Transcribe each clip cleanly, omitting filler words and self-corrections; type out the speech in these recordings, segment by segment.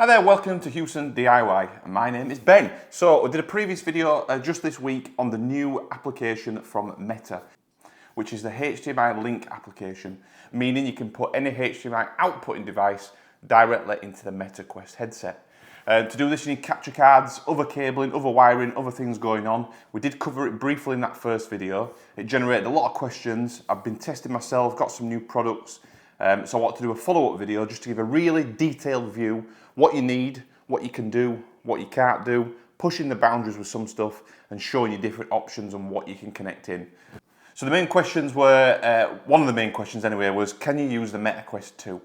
Hi there, welcome to Houston DIY. My name is Ben. So I did a previous video just this week on the new application from Meta, which is the HDMI Link application, meaning you can put any HDMI outputting device directly into the Meta Quest headset. To do this you need capture cards, other cabling, other wiring, other things going on. We did cover it briefly in that first video. It generated a lot of questions. I've been testing myself, got some new products. So I want to do a follow-up video just to give a really detailed view, what you need, what you can do, what you can't do, pushing the boundaries with some stuff and showing you different options and what you can connect in. So the main questions were, one of the main questions anyway, was can you use the Meta Quest 2?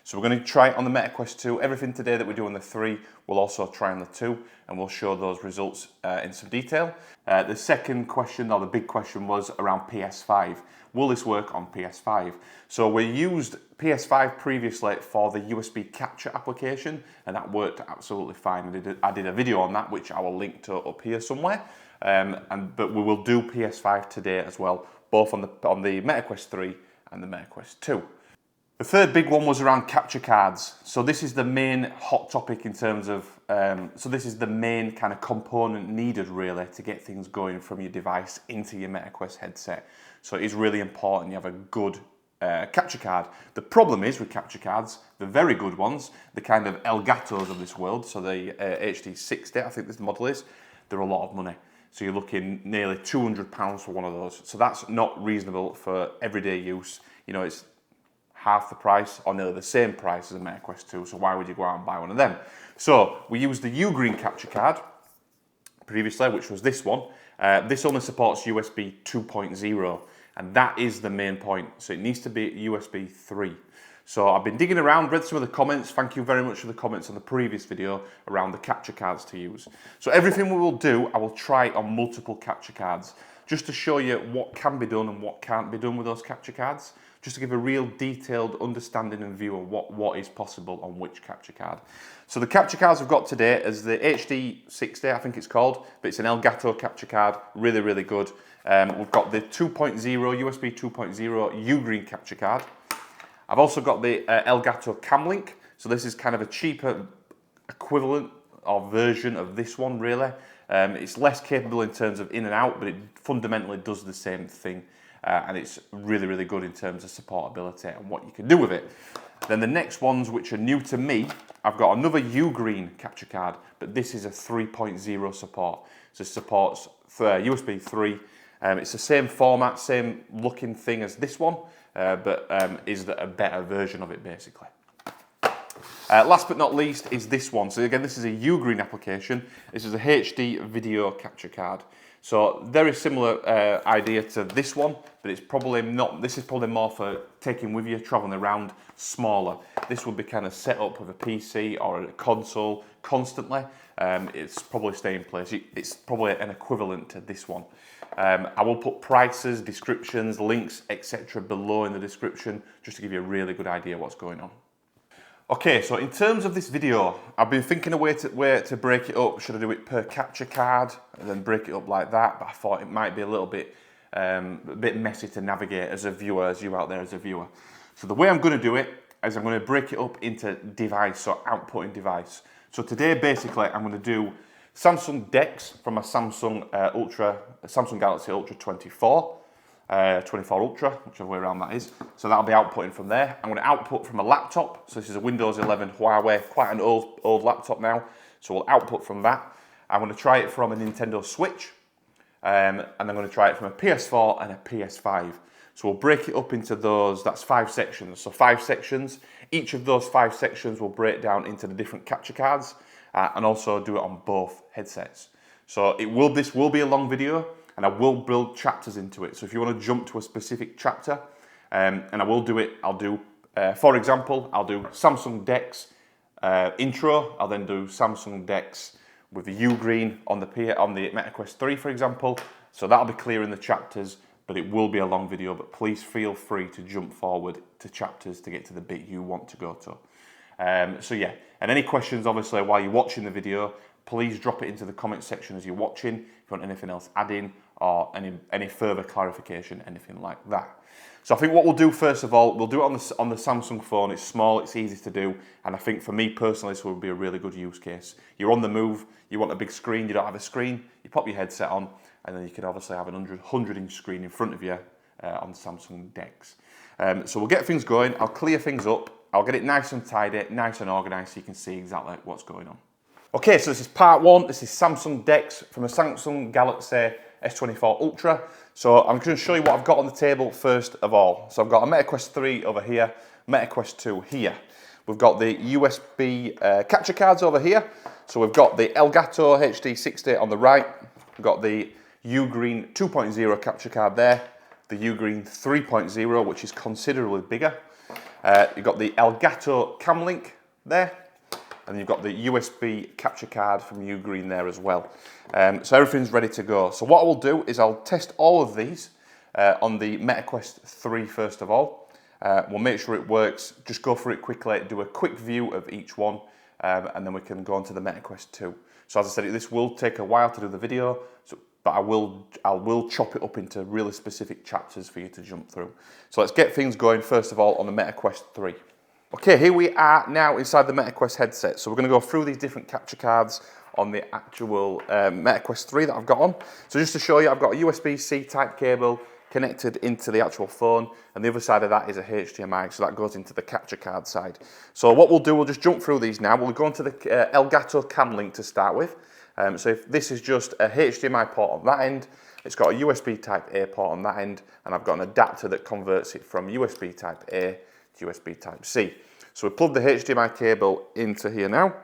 So we're going to try it on the Meta Quest 2. Everything today that we do on the 3, we'll also try on the 2 and we'll show those results in some detail. The second question, or the big question, was around PS5. Will this work on PS5? So we used PS5 previously for the USB capture application and that worked absolutely fine. I did a video on that which I will link to up here somewhere. But we will do PS5 today as well, both on the Meta Quest 3 and the Meta Quest 2. The third big one was around capture cards. So this is the main hot topic in terms of, so this is the main kind of component needed really to get things going from your device into your Meta Quest headset. So it is really important you have a good capture card. The problem is with capture cards, the very good ones, the kind of Elgatos of this world, so the HD60, I think this model is, they're a lot of money. So you're looking nearly £200 for one of those. So that's not reasonable for everyday use. You know, it's half the price or nearly the same price as a Meta Quest 2, so why would you go out and buy one of them? So we used the UGreen capture card previously, which was this one. This only supports USB 2.0 and that is the main point, so it needs to be USB 3. So I've been digging around, read some of the comments. Thank you very much for the comments on the previous video around the capture cards to use. So everything we will do, I will try on multiple capture cards just to show you what can be done and what can't be done with those capture cards, just to give a real detailed understanding and view of what is possible on which capture card. So the capture cards we've got today is the HD60, I think it's called, but it's an Elgato capture card, really, really good. We've got the 2.0, USB 2.0 UGreen capture card. I've also got the Elgato Camlink, so this is kind of a cheaper equivalent or version of this one really. It's less capable in terms of in and out, but it fundamentally does the same thing. And it's really, really good in terms of supportability and what you can do with it. Then the next ones, which are new to me, I've got another UGreen capture card, but this is a 3.0 support. So it supports USB 3. It's the same format, same looking thing as this one, but is a better version of it basically. Last but not least is this one. So again, this is a UGreen application. This is a HD video capture card. So very similar idea to this one, but it's probably not, this is probably more for taking with you, traveling around, smaller. This would be kind of set up with a PC or a console constantly. It's probably stay in place. It's probably an equivalent to this one. I will put prices, descriptions, links, etc. below in the description, just to give you a really good idea what's going on. Okay, so in terms of this video, I've been thinking a way to break it up. Should I do it per capture card and then break it up like that? But I thought it might be a little bit, messy to navigate as a viewer, as you out there as a viewer. So the way I'm going to do it is I'm going to break it up into device, so outputting device. So today, basically, I'm going to do Samsung DeX from a Samsung Galaxy Ultra 24. 24 Ultra, whichever way around that is. So that'll be outputting from there. I'm going to output from a laptop. So this is a Windows 11 Huawei, quite an old laptop now. So we'll output from that. I'm going to try it from a Nintendo Switch. And I'm going to try it from a PS4 and a PS5. So we'll break it up into those, that's 5 sections. So 5 sections. Each of those 5 sections will break down into the different capture cards and also do it on both headsets. So this will be a long video. And I will build chapters into it. So if you want to jump to a specific chapter, and I will do it, I'll do, for example, I'll do Samsung DeX intro. I'll then do Samsung DeX with the UGreen on the Meta Quest 3, for example. So that'll be clear in the chapters, but it will be a long video. But please feel free to jump forward to chapters to get to the bit you want to go to. So yeah, and any questions, obviously, while you're watching the video, please drop it into the comment section as you're watching. If you want anything else adding or any further clarification, anything like that. So I think what we'll do first of all, we'll do it on the Samsung phone. It's small, it's easy to do, and I think for me personally, this would be a really good use case. You're on the move, you want a big screen, you don't have a screen, you pop your headset on, and then you can obviously have an 100-inch screen in front of you on the Samsung DeX. So we'll get things going, I'll clear things up, I'll get it nice and tidy, nice and organised so you can see exactly what's going on. Okay, so this is part one. This is Samsung DeX from a Samsung Galaxy S24 Ultra. So I'm going to show you what I've got on the table first of all. So I've got a Meta Quest 3 over here, Meta Quest 2 here. We've got the USB capture cards over here. So we've got the Elgato HD60 on the right. We've got the UGreen 2.0 capture card there. The UGreen 3.0, which is considerably bigger. You've got the Elgato Camlink there. And you've got the USB capture card from UGreen there as well. So everything's ready to go. So what I will do is I'll test all of these on the Meta Quest 3 first of all. We'll make sure it works, just go through it quickly, do a quick view of each one, and then we can go on to the Meta Quest 2. So as I said, this will take a while to do the video, but I will chop it up into really specific chapters for you to jump through. So let's get things going first of all on the Meta Quest 3. Okay, here we are now inside the Meta Quest headset. So we're going to go through these different capture cards on the actual Meta Quest 3 that I've got on. So just to show you, I've got a USB-C type cable connected into the actual phone, and the other side of that is a HDMI, so that goes into the capture card side. So what we'll do, we'll just jump through these now. We'll go into the Elgato Camlink to start with. So if this is just a HDMI port on that end, it's got a USB type A port on that end, and I've got an adapter that converts it from USB type A to USB type C. So we plug the HDMI cable into here now,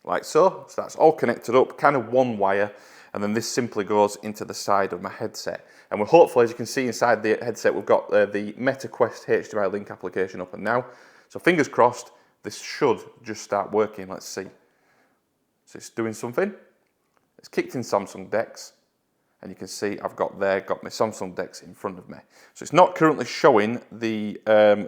like so. So that's all connected up, kind of one wire, and then this simply goes into the side of my headset. And we're hopefully, as you can see inside the headset, we've got the Meta Quest HDMI Link application up and now. So fingers crossed, this should just start working. Let's see. So it's doing something. It's kicked in Samsung DeX. And you can see I've got my Samsung DeX in front of me. So it's not currently showing the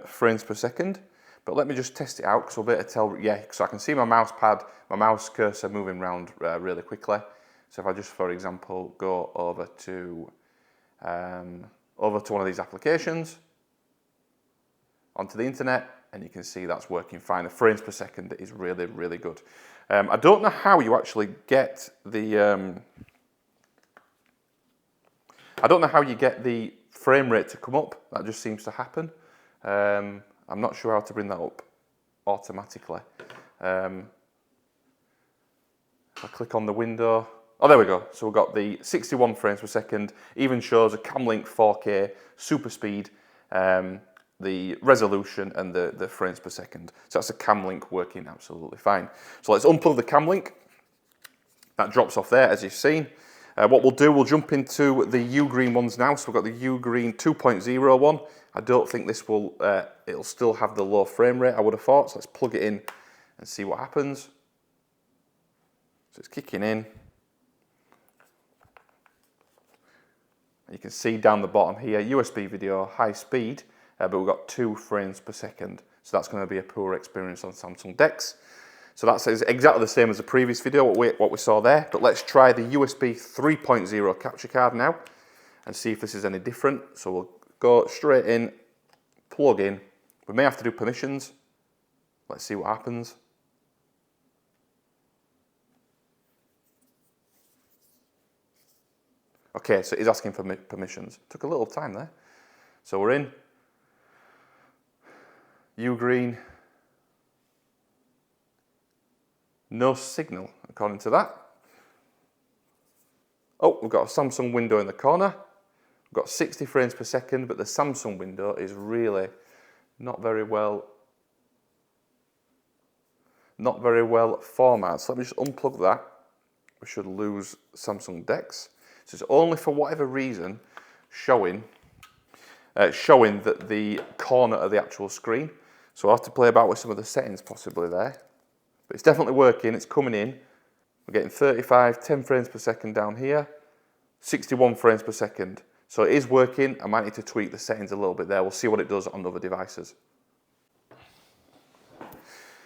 frames per second, but let me just test it out because we'll be able to tell, yeah, so I can see my mouse pad, my mouse cursor moving around really quickly. So if I just, for example, go over to one of these applications, onto the internet, and you can see that's working fine. The frames per second is really, really good. I don't know how you actually get the frame rate to come up. That just seems to happen. I'm not sure how to bring that up automatically. If I click on the window, oh, there we go. So we've got the 61 frames per second, even shows a Camlink 4K, super speed, the resolution and the frames per second. So that's a Camlink working absolutely fine. So let's unplug the Camlink. That drops off there, as you've seen. What we'll do, we'll jump into the UGreen ones now. So we've got the UGreen 2.0 one. I don't think this will, it'll still have the low frame rate, I would have thought. So let's plug it in and see what happens. So it's kicking in. You can see down the bottom here, USB video, high speed, but we've got 2 frames per second. So that's going to be a poor experience on Samsung DeX. So that's exactly the same as the previous video, what we saw there. But let's try the USB 3.0 capture card now and see if this is any different. So we'll go straight in, plug in. We may have to do permissions. Let's see what happens. Okay, so he's asking for permissions. Took a little time there. So we're in. UGreen. No signal, according to that. Oh, we've got a Samsung window in the corner. We've got 60 frames per second, but the Samsung window is really not very well formatted. So let me just unplug that. We should lose Samsung DeX. So it's only for whatever reason showing that the corner of the actual screen. So I'll have to play about with some of the settings possibly there. But it's definitely working, it's coming in. We're getting 35, 10 frames per second down here, 61 frames per second. So it is working. I might need to tweak the settings a little bit there. We'll see what it does on other devices.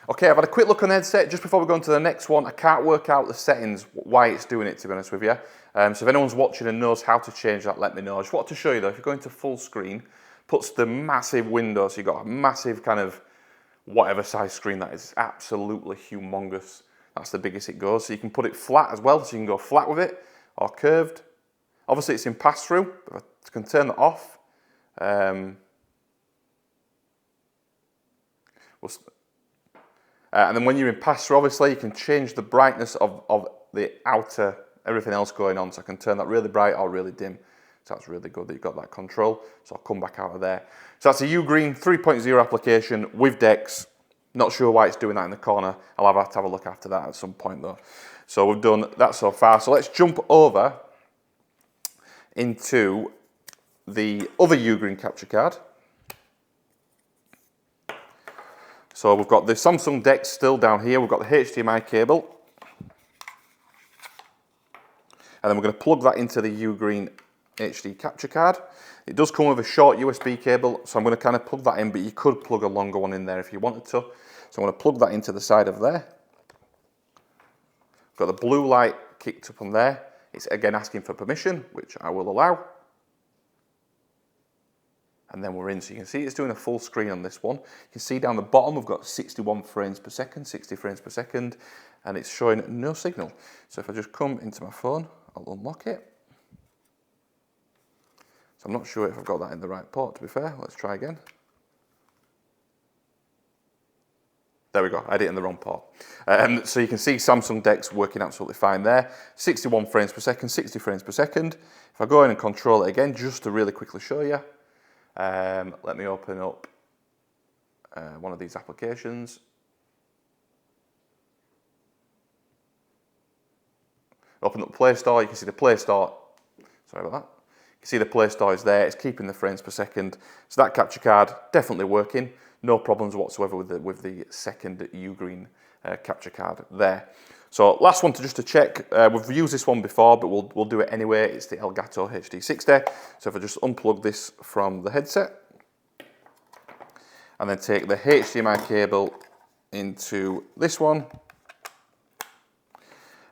Okay, I've had a quick look on the headset just before we go on to the next one. I can't work out the settings, why it's doing it, to be honest with you. So if anyone's watching and knows how to change that, let me know. I just want to show you though, if you go into full screen, puts the massive window, so you've got a massive kind of whatever size screen that is. It's absolutely humongous. That's the biggest it goes. So you can put it flat as well, so you can go flat with it or curved. Obviously it's in pass-through, but I can turn that off. And then when you're in pass-through, obviously you can change the brightness of the outer, everything else going on. So I can turn that really bright or really dim. So that's really good that you've got that control. So I'll come back out of there. So that's a UGreen 3.0 application with DeX. Not sure why it's doing that in the corner. I'll have to have a look after that at some point though. So we've done that so far. So let's jump over into the other UGreen capture card. So we've got the Samsung DeX still down here. We've got the HDMI cable. And then we're going to plug that into the UGreen HD capture card. It does come with a short USB cable, so I'm going to kind of plug that in, but you could plug a longer one in there if you wanted to. So I'm going to plug that into the side of there. Got the blue light kicked up on there. It's again asking for permission, which I will allow. And then we're in, so you can see it's doing a full screen on this one. You can see down the bottom we've got 61 frames per second, 60 frames per second, and it's showing no signal. So if I just come into my phone, I'll unlock it. So I'm not sure if I've got that in the right port, to be fair. Let's try again. There we go, I had it in the wrong port. So you can see Samsung DeX working absolutely fine there. 61 frames per second, 60 frames per second. If I go in and control it again, just to really quickly show you, let me open up one of these applications. Open up the Play Store, you can see the Play Store, sorry about that. You can see the Play Store is there, it's keeping the frames per second. So that capture card, definitely working. No problems whatsoever with the second UGreen capture card there. So last one just to check, we've used this one before, but we'll do it anyway. It's the Elgato HD60. So if I just unplug this from the headset, and then take the HDMI cable into this one,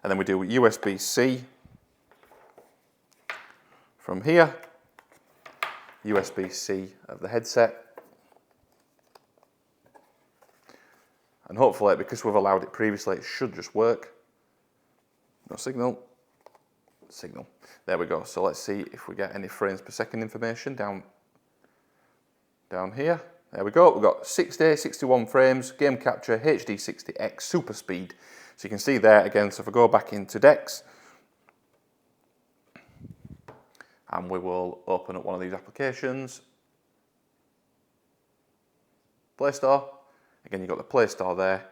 and then we do USB-C from here, USB-C of the headset, and hopefully, because we've allowed it previously, it should just work. No signal, signal. There we go. So let's see if we get any frames per second information down here. There we go. We've got 60, 61 frames, game capture, HD60X, super speed. So you can see there again. So if I go back into DeX, and we will open up one of these applications. Play Store. Again, you've got the Play Store there.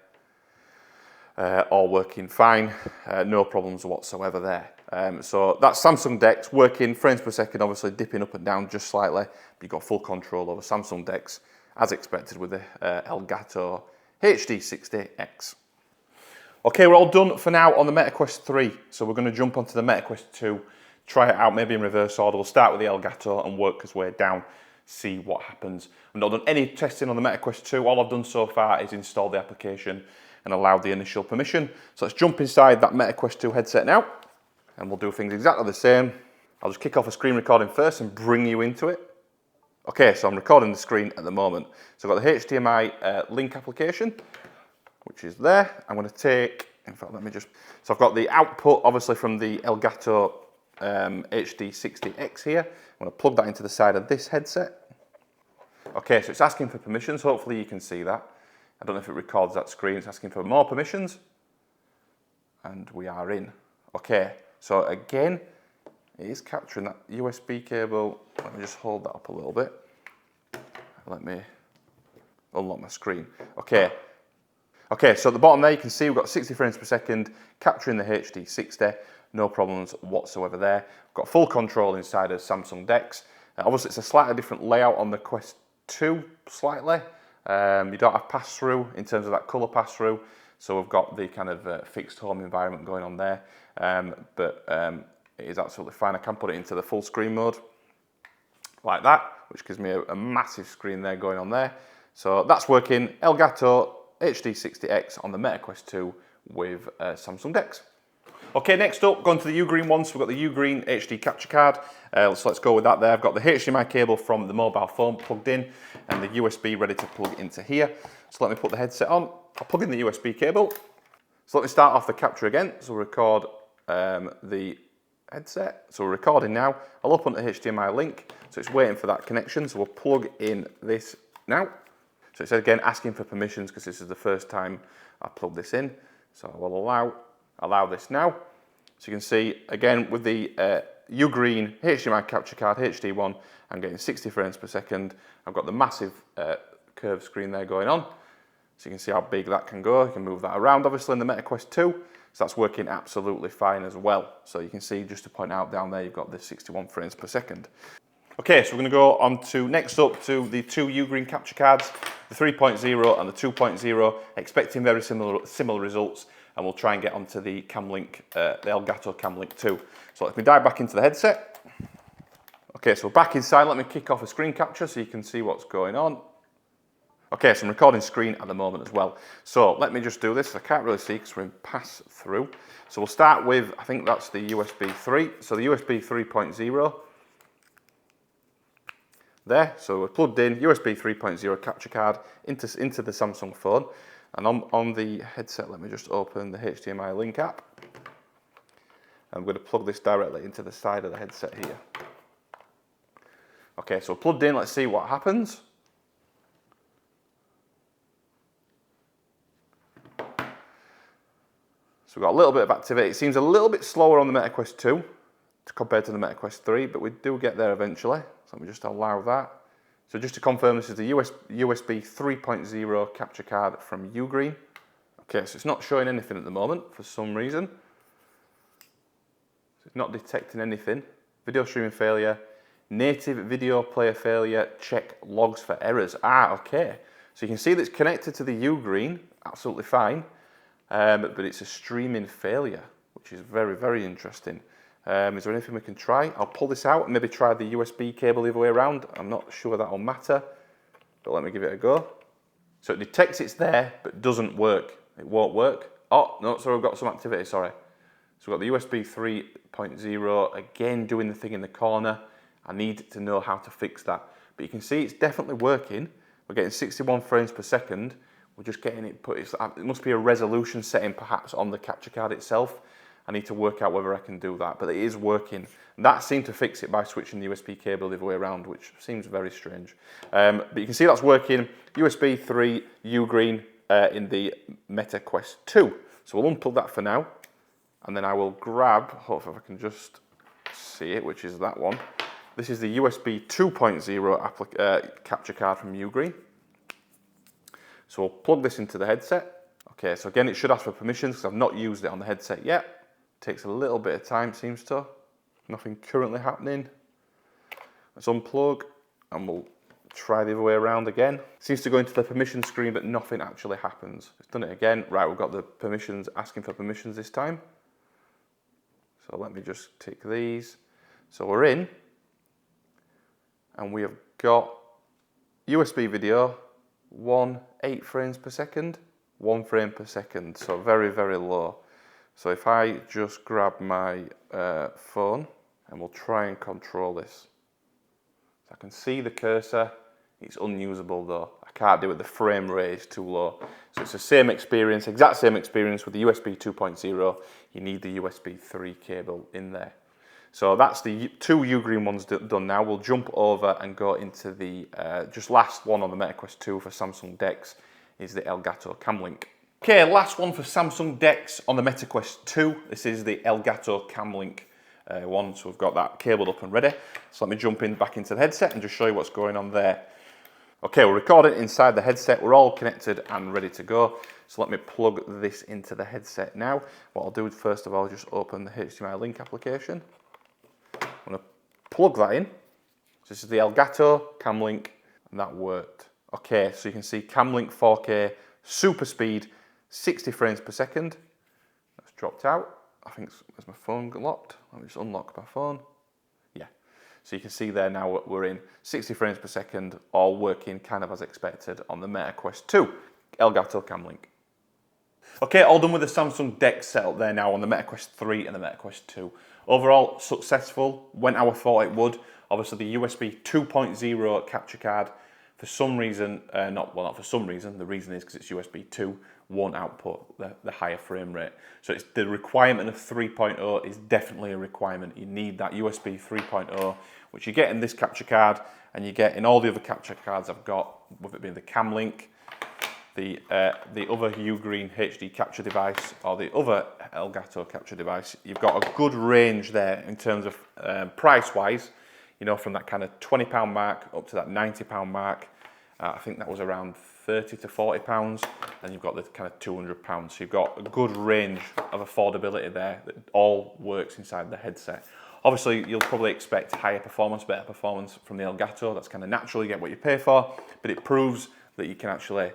All working fine. No problems whatsoever there. So that's Samsung DeX working, frames per second, obviously dipping up and down just slightly. But you've got full control over Samsung DeX, as expected with the Elgato HD60X. Okay, we're all done for now on the Meta Quest 3. So we're going to jump onto the Meta Quest 2, try it out maybe in reverse order. We'll start with the Elgato and work his way down, see what happens. I've not done any testing on the Meta Quest 2. All I've done so far is install the application and allowed the initial permission. So let's jump inside that Meta Quest 2 headset now, and we'll do things exactly the same. I'll just kick off a screen recording first and bring you into it. Okay, so I'm recording the screen at the moment. So I've got the HDMI Link application, which is there. I'm going to take, in fact, let me just, so I've got the output, obviously, from the Elgato HD60X here. I'm going to plug that into the side of this headset. Okay, so it's asking for permissions. Hopefully you can see that. I don't know if it records that screen. It's asking for more permissions. And we are in. Okay, so again, it is capturing that USB cable. Let me just hold that up a little bit. Let me unlock my screen. Okay. Okay, so at the bottom there, you can see we've got 60 frames per second, capturing the HD60. No problems whatsoever there. We've got full control inside of Samsung DeX. Obviously, it's a slightly different layout on the Quest 2, slightly. You don't have pass-through in terms of that colour pass-through. So we've got the kind of fixed home environment going on there. But it is absolutely fine. I can put it into the full screen mode like that, which gives me a massive screen there going on there. So that's working. Elgato HD60X on the Meta Quest 2 with Samsung DeX. Okay, next up, going to the UGreen one. So we've got the UGreen HD capture card. So let's go with that there. I've got the HDMI cable from the mobile phone plugged in and the USB ready to plug into here. So let me put the headset on. I'll plug in the USB cable. So let me start off the capture again. So we'll record the headset. So we're recording now. I'll open the HDMI link. So it's waiting for that connection. So we'll plug in this now. So it's again asking for permissions because this is the first time I plug this in. So I will allow this now. So you can see again with the UGreen HDMI capture card HD1, I'm getting 60 frames per second. I've got the massive curved screen there going on. So you can see how big that can go. You can move that around obviously in the Meta Quest 2. So that's working absolutely fine as well. So you can see, just to point out down there, you've got the 61 frames per second. Okay, so we're going to go on to next up to the two UGreen capture cards, the 3.0 and the 2.0, expecting very similar results, and we'll try and get onto the Camlink, the Elgato Camlink 2. So let me dive back into the headset. Okay, so we're back inside. Let me kick off a screen capture so you can see what's going on. Okay, so I'm recording screen at the moment as well. So let me just do this. I can't really see because we're in pass through. So we'll start with, I think that's the USB 3. So the USB 3.0 there. So we're plugged in USB 3.0 capture card into the Samsung phone. And on the headset, let me just open the HDMI Link app. I'm going to plug this directly into the side of the headset here. Okay, so plugged in, let's see what happens. So we've got a little bit of activity. It seems a little bit slower on the Meta Quest 2 compared to the Meta Quest 3, but we do get there eventually. So let me just allow that. So just to confirm, this is the USB 3.0 capture card from UGreen. Okay, so it's not showing anything at the moment for some reason. So it's not detecting anything. Video streaming failure, native video player failure, check logs for errors. Ah, okay. So you can see that it's connected to the UGreen, absolutely fine. But it's a streaming failure, which is very, very interesting. Is there anything we can try? I'll pull this out and maybe try the USB cable the other way around. I'm not sure that'll matter, but let me give it a go. So it detects it's there, but doesn't work. It won't work. Oh, no, so we've got some activity, sorry. So we've got the USB 3.0, again doing the thing in the corner. I need to know how to fix that. But you can see it's definitely working. We're getting 61 frames per second. We're just getting it put, it must be a resolution setting perhaps on the capture card itself. I need to work out whether I can do that, but it is working. That seemed to fix it by switching the USB cable the other way around, which seems very strange. But you can see that's working. USB 3 UGreen in the Meta Quest 2. So we'll unplug that for now, and then I will grab, hopefully if I can just see it, which is that one. This is the USB 2.0 capture card from UGreen. So we'll plug this into the headset. Okay, so again, it should ask for permissions because I've not used it on the headset yet. Takes a little bit of time, seems to. Nothing currently happening. Let's unplug and we'll try the other way around again. Seems to go into the permission screen, but nothing actually happens. It's done it again. Right, we've got the permissions, asking for permissions this time. So let me just tick these. So we're in, and we have got USB video, 8 frames per second, 1 frame per second, so very, very low. So if I just grab my phone and we'll try and control this. So I can see the cursor, it's unusable though. I can't do it, the frame rate is too low. So it's the same experience, exact same experience with the USB 2.0. You need the USB 3 cable in there. So that's the two UGreen ones done now. We'll jump over and go into the just last one on the Meta Quest 2 for Samsung DeX is the Elgato Camlink. Okay, last one for Samsung DeX on the Meta Quest 2. This is the Elgato Camlink one, so we've got that cabled up and ready. So let me jump back into the headset and just show you what's going on there. Okay, we're recording inside the headset. We're all connected and ready to go. So let me plug this into the headset now. What I'll do is first of all just open the HDMI Link application. I'm going to plug that in. So this is the Elgato Camlink, and that worked. Okay, so you can see Camlink 4K, super speed, 60 frames per second. That's dropped out. I think, is my phone locked? Let me just unlock my phone. Yeah. So you can see there now we're in 60 frames per second, all working kind of as expected on the Meta Quest 2. Elgato Camlink. Okay, all done with the Samsung DeX setup there now on the Meta Quest 3 and the Meta Quest 2. Overall, successful, went how I thought it would. Obviously the USB 2.0 capture card, for some reason, not for some reason, the reason is because it's USB 2, won't output the higher frame rate. So it's the requirement of 3.0 is definitely a requirement. You need that USB 3.0, which you get in this capture card, and you get in all the other capture cards I've got, with it being the Camlink, the other UGreen HD capture device, or the other Elgato capture device. You've got a good range there in terms of price-wise, you know, from that kind of £20 mark up to that £90 mark. I think that was around £30 to £40, and you've got the kind of £200. So you've got a good range of affordability there that all works inside the headset. Obviously, you'll probably expect higher performance, better performance from the Elgato. That's kind of natural, you get what you pay for, but it proves that you can actually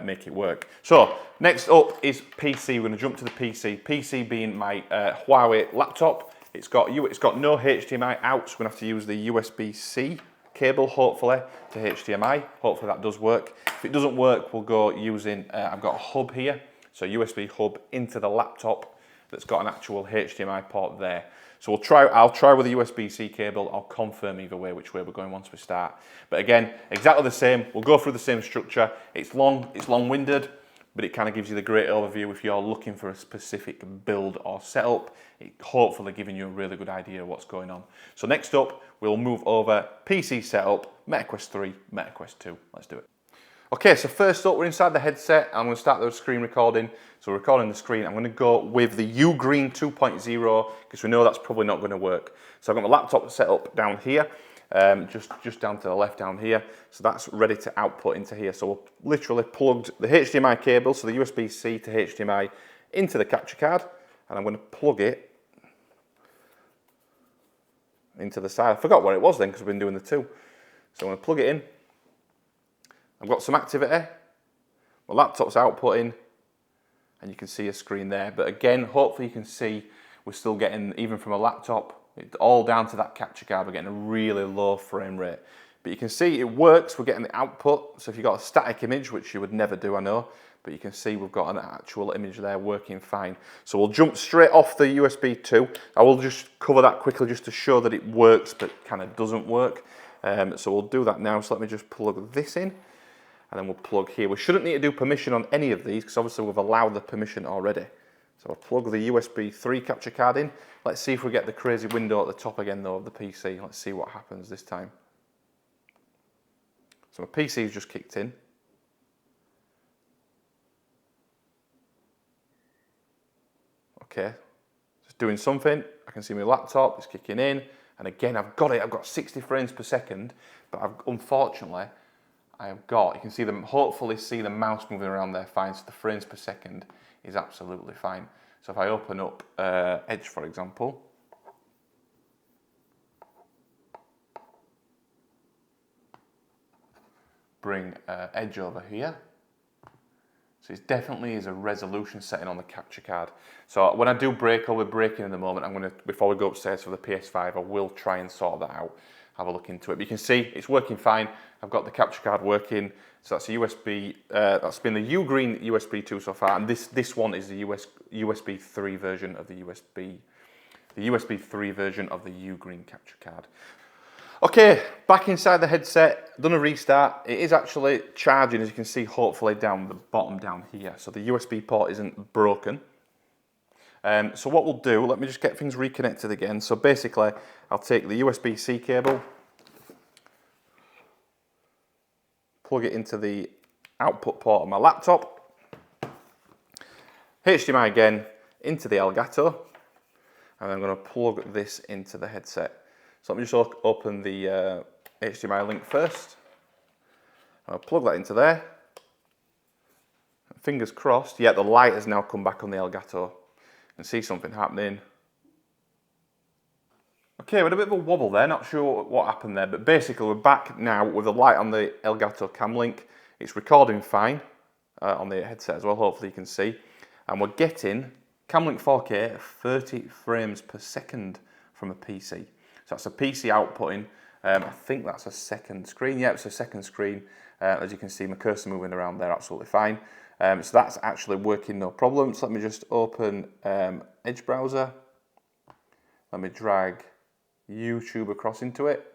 make it work. So next up is PC. We're going to jump to the PC. PC being my Huawei laptop. It's got no HDMI out, so we're going to have to use the USB-C cable, hopefully, to HDMI. Hopefully that does work. If it doesn't work, we'll go using, I've got a hub here, so USB hub into the laptop that's got an actual HDMI port there. So I'll try with the USB-C cable. I'll confirm either way which way we're going once we start. But again, exactly the same. We'll go through the same structure. It's long-winded, but it kind of gives you the great overview if you're looking for a specific build or setup. It hopefully giving you a really good idea of what's going on. So next up, we'll move over PC setup, Meta Quest 3, Meta Quest 2. Let's do it. Okay, so first up, we're inside the headset. I'm going to start the screen recording. So we're recording the screen. I'm going to go with the UGreen 2.0 because we know that's probably not going to work. So I've got my laptop set up down here, just down to the left down here. So that's ready to output into here. So we'll literally plugged the HDMI cable, so the USB-C to HDMI, into the capture card, and I'm going to plug it into the side. I forgot what it was then because I've been doing the two. So I'm going to plug it in. I've got some activity. My laptop's outputting, and you can see a screen there. But again, hopefully you can see we're still getting, even from a laptop, it's all down to that capture card, we're getting a really low frame rate. But you can see it works, we're getting the output. So if you've got a static image, which you would never do, I know, but you can see we've got an actual image there working fine. So we'll jump straight off the USB 2. I will just cover that quickly just to show that it works, but kind of doesn't work. So we'll do that now. So let me just plug this in. And then we'll plug here. We shouldn't need to do permission on any of these because obviously we've allowed the permission already. So I'll plug the USB 3 capture card in. Let's see if we get the crazy window at the top again though of the PC. Let's see what happens this time. So my PC's just kicked in. Okay, it's doing something. I can see my laptop, it's kicking in. And again, I've got 60 frames per second, but unfortunately, you can see them, hopefully see the mouse moving around there fine, so the frames per second is absolutely fine. So if I open up Edge, for example, bring Edge over here, so it definitely is a resolution setting on the capture card. So when I do break, or we're breaking in the moment, before we go upstairs for the PS5, I will try and sort that out, have a look into it. But you can see it's working fine. I've got the capture card working, so that's a USB. That's been the UGreen USB 2 so far, and this one is the USB 3 version of the USB 3 version of the UGreen capture card. Okay, back inside the headset, done a restart. It is actually charging, as you can see, hopefully down the bottom down here. So the USB port isn't broken. So what we'll do, let me just get things reconnected again. So basically, I'll take the USB-C cable, plug it into the output port of my laptop, HDMI again into the Elgato, and I'm going to plug this into the headset. So let me just open the HDMI link first. I'll plug that into there. Fingers crossed. Yeah, the light has now come back on the Elgato. You can see something happening. Okay, we had a bit of a wobble there, not sure what happened there, but basically we're back now with the light on the Elgato Camlink. It's recording fine on the headset as well, hopefully you can see. And we're getting Camlink 4K at 30 frames per second from a PC. So that's a PC outputting I think that's a second screen. Yeah, it's a second screen. As you can see, my cursor moving around there absolutely fine. So that's actually working no problem. So let me just open Edge browser. Let me drag YouTube across into it.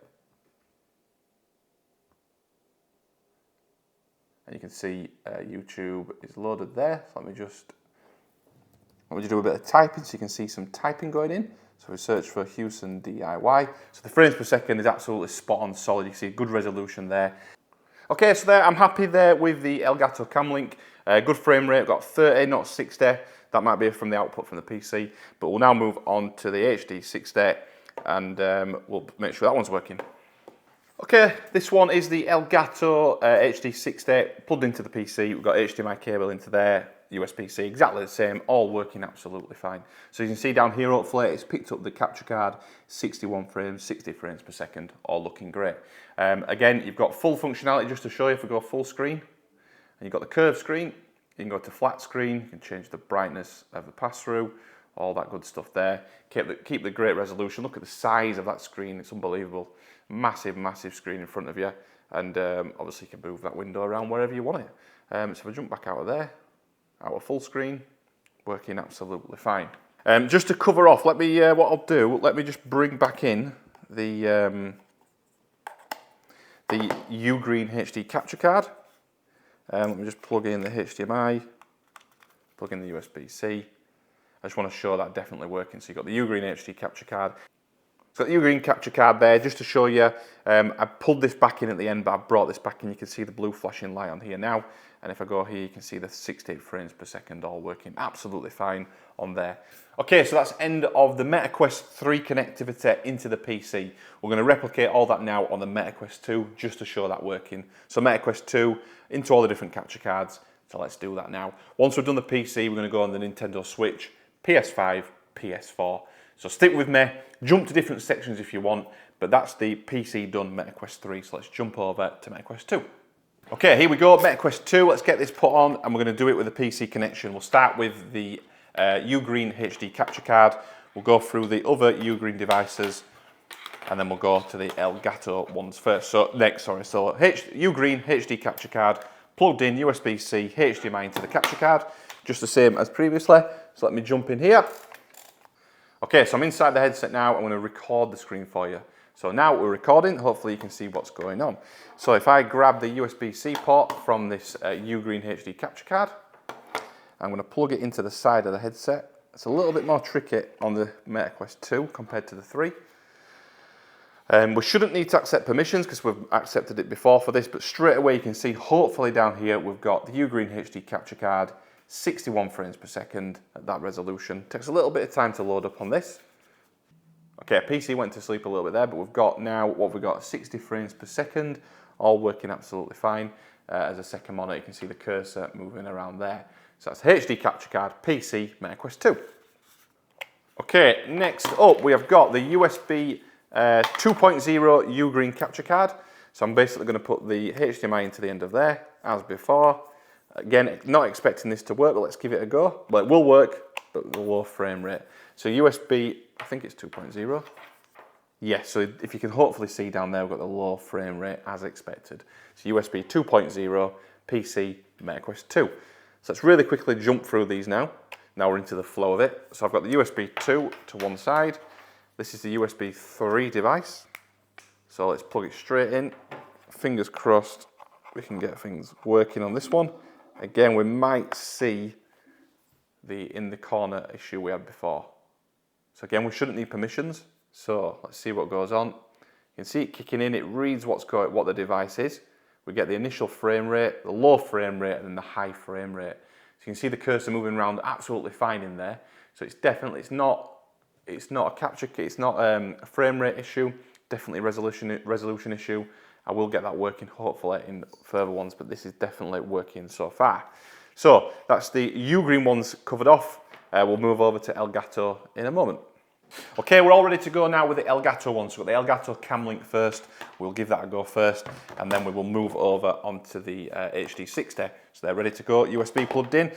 And you can see YouTube is loaded there. So let me just do a bit of typing so you can see some typing going in. So we search for Houston DIY. So the frames per second is absolutely spot on solid. You see good resolution there. Okay, so there I'm happy there with the Elgato Camlink. Good frame rate, got 30, not 60. That might be from the output from the PC. But we'll now move on to the HD 60 and we'll make sure that one's working. Okay, this one is the Elgato HD 60 plugged into the PC. We've got HDMI cable into there, USB-C, exactly the same, all working absolutely fine. So you can see down here, hopefully, it's picked up the capture card, 61 frames, 60 frames per second, all looking great. Again, you've got full functionality, just to show you, if we go full screen, and you've got the curved screen, you can go to flat screen, you can change the brightness of the pass-through, all that good stuff there. Keep the great resolution. Look at the size of that screen, it's unbelievable. Massive, massive screen in front of you, and obviously you can move that window around wherever you want it. So if I jump back out of there, out of full screen, working absolutely fine. Just to cover off, what I'll do, let me just bring back in the UGreen HD capture card. Let me just plug in the HDMI, plug in the USB-C. I just want to show that definitely working. So you've got the UGreen HD capture card. So the UGreen capture card there, just to show you, I pulled this back in at the end, but I brought this back in. You can see the blue flashing light on here now. And if I go here, you can see the 68 frames per second all working absolutely fine on there. Okay, so that's end of the Meta Quest 3 connectivity into the PC. We're going to replicate all that now on the Meta Quest 2, just to show that working. So Meta Quest 2 into all the different capture cards. So let's do that now. Once we've done the PC, we're going to go on the Nintendo Switch, PS5, PS4. So stick with me, jump to different sections if you want, but that's the PC done Meta Quest 3, so let's jump over to Meta Quest 2. Okay, here we go, Meta Quest 2, let's get this put on, and we're going to do it with a PC connection. We'll start with the UGreen HD capture card, we'll go through the other UGreen devices, and then we'll go to the Elgato ones first. So UGreen HD capture card, plugged in USB-C, HDMI into the capture card, just the same as previously. So let me jump in here. Okay, so I'm inside the headset now. I'm going to record the screen for you. So now we're recording. Hopefully you can see what's going on. So if I grab the USB-C port from this UGreen HD capture card, I'm going to plug it into the side of the headset. It's a little bit more tricky on the Meta Quest 2 compared to the 3. We shouldn't need to accept permissions because we've accepted it before for this, but straight away you can see, hopefully down here, we've got the UGreen HD capture card, 61 frames per second at that resolution. Takes a little bit of time to load up on this. Okay, PC went to sleep a little bit there, but we've got now, 60 frames per second, all working absolutely fine. As a second monitor, you can see the cursor moving around there. So that's HD capture card, PC, Meta Quest 2. Okay, next up we have got the USB 2.0 UGreen capture card. So I'm basically going to put the HDMI into the end of there, as before. Again, not expecting this to work, but let's give it a go. Well, it will work, but with a low frame rate. So USB, I think it's 2.0. Yes, so if you can hopefully see down there, we've got the low frame rate as expected. So USB 2.0, PC, Meta Quest 2. So let's really quickly jump through these now. Now we're into the flow of it. So I've got the USB 2 to one side. This is the USB 3 device. So let's plug it straight in. Fingers crossed we can get things working on this one. Again, we might see the in the corner issue we had before. So again, we shouldn't need permissions. So let's see what goes on. You can see it kicking in. It reads what the device is. We get the initial frame rate, the low frame rate, and then the high frame rate. So you can see the cursor moving around absolutely fine in there. So it's definitely, it's not a capture kit, it's not a frame rate issue, definitely resolution issue. I will get that working hopefully in further ones, but this is definitely working so far. So that's the UGreen ones covered off. We'll move over to Elgato in a moment. Okay, we're all ready to go now with the Elgato ones. So we've got the Elgato Camlink first. We'll give that a go first, and then we will move over onto the HD60. So they're ready to go, USB plugged in.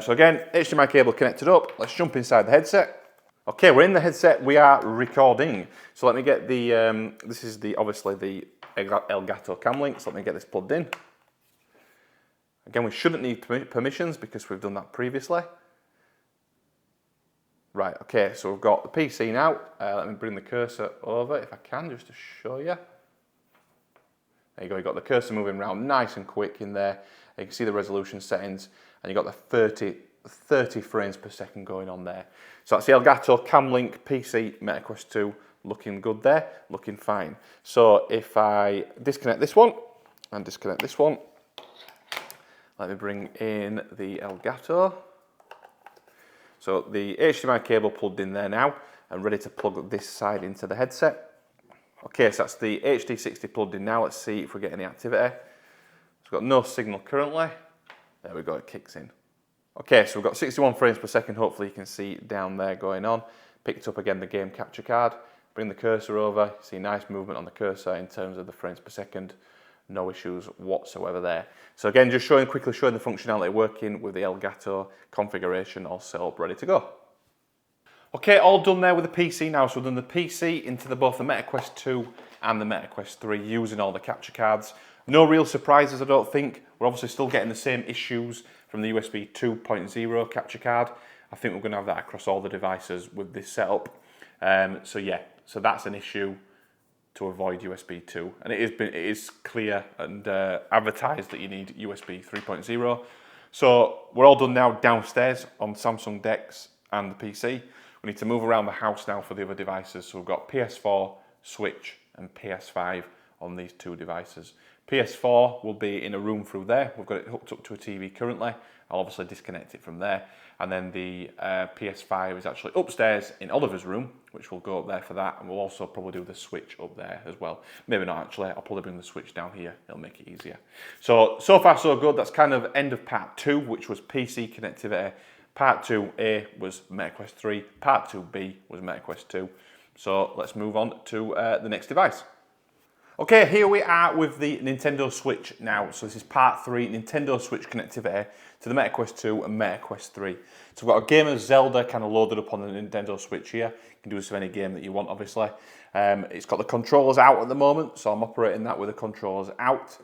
So again, HDMI cable connected up. Let's jump inside the headset. Okay, we're in the headset, we are recording. So let me get the, this is obviously the Elgato Camlink, so let me get this plugged in. Again, we shouldn't need permissions because we've done that previously. Right, okay, so we've got the PC now. Let me bring the cursor over if I can, just to show you. There you go, you've got the cursor moving around nice and quick in there. You can see the resolution settings, and you've got the 30 frames per second going on there. So that's the Elgato Camlink PC Meta Quest 2, looking good there, looking fine. So if I disconnect this one, and disconnect this one, let me bring in the Elgato. So the HDMI cable plugged in there now, and ready to plug this side into the headset. Okay, so that's the HD60 plugged in now. Let's see if we get any activity. It's got no signal currently. There we go, it kicks in. Okay, so we've got 61 frames per second. Hopefully you can see down there going on. Picked up again the game capture card. Bring the cursor over. You see nice movement on the cursor in terms of the frames per second. No issues whatsoever there. So again, just quickly showing the functionality working with the Elgato configuration all set up, ready to go. Okay, all done there with the PC now. So we've done the PC into both the Meta Quest 2 and the Meta Quest 3 using all the capture cards. No real surprises, I don't think. We're obviously still getting the same issues from the USB 2.0 capture card. I think we're going to have that across all the devices with this setup. So yeah, so that's an issue to avoid USB 2. And it is clear and advertised that you need USB 3.0. So we're all done now downstairs on Samsung DeX and the PC. We need to move around the house now for the other devices. So we've got PS4, Switch and PS5 on these two devices. PS4 will be in a room through there. We've got it hooked up to a TV currently. I'll obviously disconnect it from there. And then the PS5 is actually upstairs in Oliver's room, which will go up there for that. And we'll also probably do the Switch up there as well. Maybe not actually, I'll probably bring the Switch down here. It'll make it easier. So far so good. That's kind of end of part 2, which was PC connectivity. Part 2A was Meta Quest 3. Part 2B was Meta Quest 2. So let's move on to the next device. Okay, here we are with the Nintendo Switch now. So this is part 3, Nintendo Switch connectivity to the Meta Quest 2 and Meta Quest 3. So we've got a game of Zelda kind of loaded up on the Nintendo Switch here. You can do this with any game that you want, obviously. It's got the controllers out at the moment, so I'm operating that with the controllers out.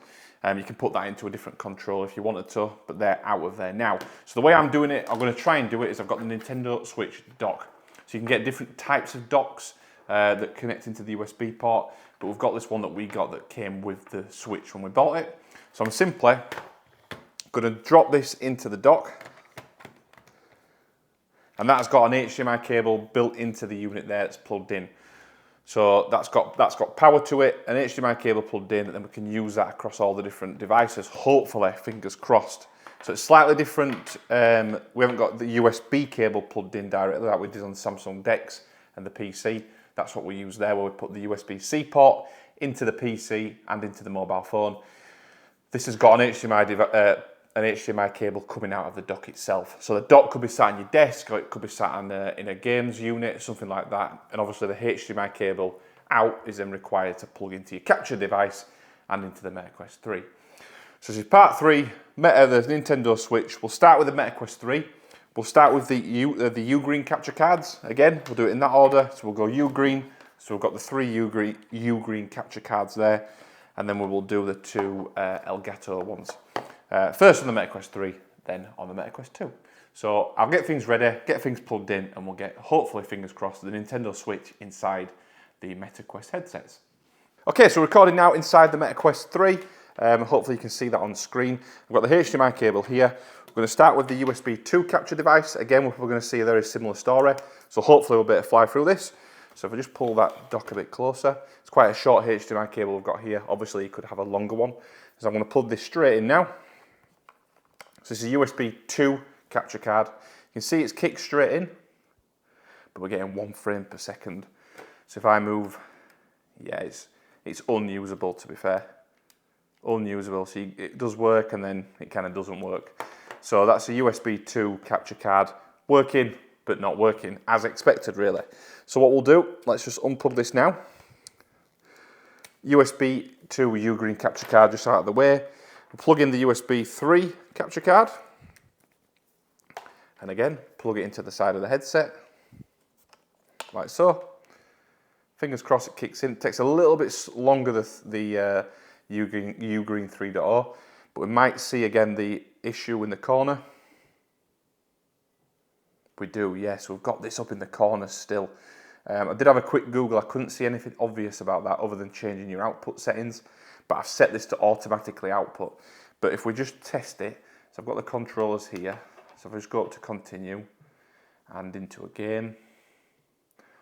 You can put that into a different control if you wanted to, but they're out of there now. So the way I'm doing it, I'm going to try and do it, is I've got the Nintendo Switch dock. So you can get different types of docks that connect into the USB port, but we've got this one that we got that came with the Switch when we bought it. So I'm simply going to drop this into the dock, and that's got an HDMI cable built into the unit there that's plugged in. So that's got power to it, an HDMI cable plugged in, and then we can use that across all the different devices, hopefully, fingers crossed. So it's slightly different. We haven't got the USB cable plugged in directly like we did on Samsung DeX and the PC. That's what we use there, where we put the USB-C port into the PC and into the mobile phone. This has got an HDMI cable coming out of the dock itself. So the dock could be sat on your desk, or it could be sat in a games unit, something like that. And obviously the HDMI cable out is then required to plug into your capture device and into the Meta Quest 3. So this is part 3, the Nintendo Switch. We'll start with the Meta Quest 3. We'll start with the UGreen capture cards. Again, we'll do it in that order. So we'll go UGreen. So we've got the 3 UGreen capture cards there. And then we will do the 2 Elgato ones. First on the Meta Quest 3, then on the Meta Quest 2. So I'll get things ready, get things plugged in, and we'll get, hopefully, fingers crossed, the Nintendo Switch inside the Meta Quest headsets. Okay, so recording now inside the Meta Quest 3. Hopefully you can see that on screen. We've got the HDMI cable here. We're going to start with the USB 2 capture device. Again, we're going to see a very similar story. So hopefully we'll be able to fly through this. So if I just pull that dock a bit closer, it's quite a short HDMI cable we've got here. Obviously you could have a longer one. So I'm going to plug this straight in now. So this is a USB 2 capture card. You can see it's kicked straight in, but we're getting 1 frame per second. So if I move, yeah, it's unusable, to be fair. Unusable, so it does work and then it kind of doesn't work. So that's a USB 2 capture card, working but not working, as expected really. So what we'll do, let's just unplug this now. USB 2 UGreen capture card just out of the way. We'll plug in the USB 3 capture card. And again, plug it into the side of the headset. like so. Fingers crossed it kicks in. It takes a little bit longer, the UGreen 3.0, but we might see again the issue in the corner. We do, yes, we've got this up in the corner still. I did have a quick Google, I couldn't see anything obvious about that other than changing your output settings, but I've set this to automatically output. But if we just test it, so I've got the controllers here, so if I just go up to continue and into a game,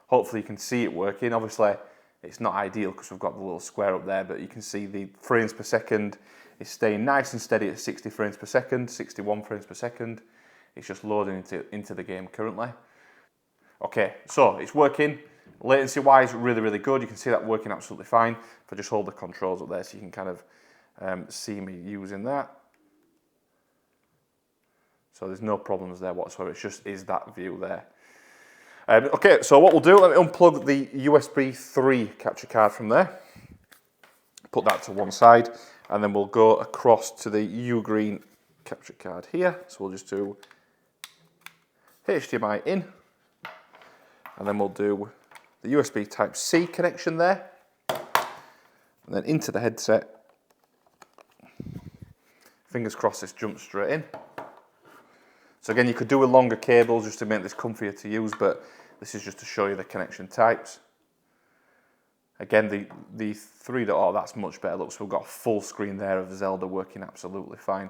hopefully you can see it working. Obviously it's not ideal because we've got the little square up there, but you can see the frames per second is staying nice and steady at 60 frames per second, 61 frames per second. It's just loading into the game currently. Okay, so it's working. Latency wise, really, really good. You can see that working absolutely fine. If I just hold the controls up there so you can kind of see me using that. So there's no problems there whatsoever. It just is that view there. Okay, so what we'll do, let me unplug the USB 3 capture card from there. Put that to one side, and then we'll go across to the UGreen capture card here. So we'll just do HDMI in, and then we'll do the USB Type-C connection there, and then into the headset. Fingers crossed this jumps straight in. So again, you could do a longer cable just to make this comfier to use, but this is just to show you the connection types. Again, the 3.0, that's much better. Look, so we've got a full screen there of Zelda working absolutely fine.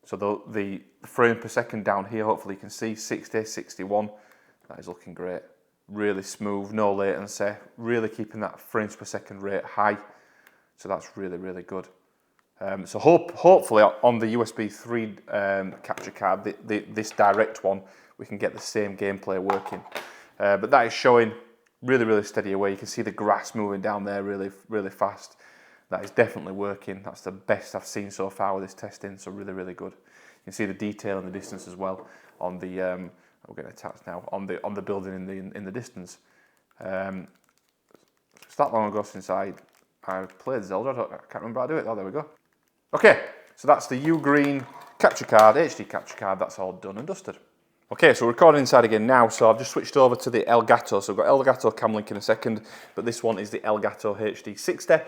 So the frame per second down here, hopefully you can see 60, 61. That is looking great. Really smooth, no latency, really keeping that frames per second rate high. So that's really, really good. So hopefully on the USB 3 capture card, this direct one, we can get the same gameplay working. But that is showing really, really steady away. You can see the grass moving down there really, really fast. That is definitely working. That's the best I've seen so far with this testing, so really, really good. You can see the detail and the distance as well on the, we're getting attached now, on the building in the distance. It's that long ago since I played Zelda, I can't remember how to do it. Oh, there we go. Okay, so that's the UGreen capture card, HD capture card, that's all done and dusted. Okay, so we're recording inside again now, so I've just switched over to the Elgato. So we've got Elgato Camlink in a second, but this one is the Elgato HD60.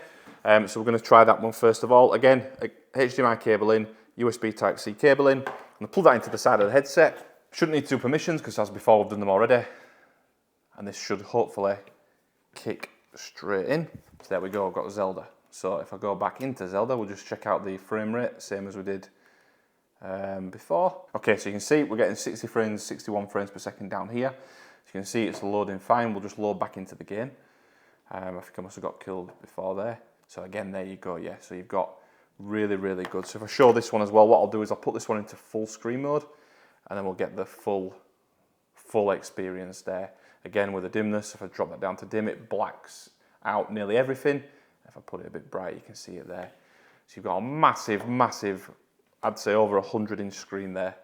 So we're going to try that one first of all. Again, a HDMI cable in, USB Type-C cable in. I'm going to pull that into the side of the headset. Shouldn't need two permissions because as before we've done them already. And this should hopefully kick straight in. So there we go, I've got Zelda. So if I go back into Zelda, we'll just check out the frame rate, same as we did before. Okay, so you can see we're getting 60 frames, 61 frames per second down here. So you can see it's loading fine. We'll just load back into the game. I think I must have got killed before there. So again, there you go, yeah. So you've got really, really good. So if I show this one as well, what I'll do is I'll put this one into full screen mode, and then we'll get the full experience there. Again, with the dimness, if I drop that down to dim, it blacks out nearly everything. If I put it a bit bright, you can see it there. So you've got a massive, massive, I'd say over 100-inch screen there,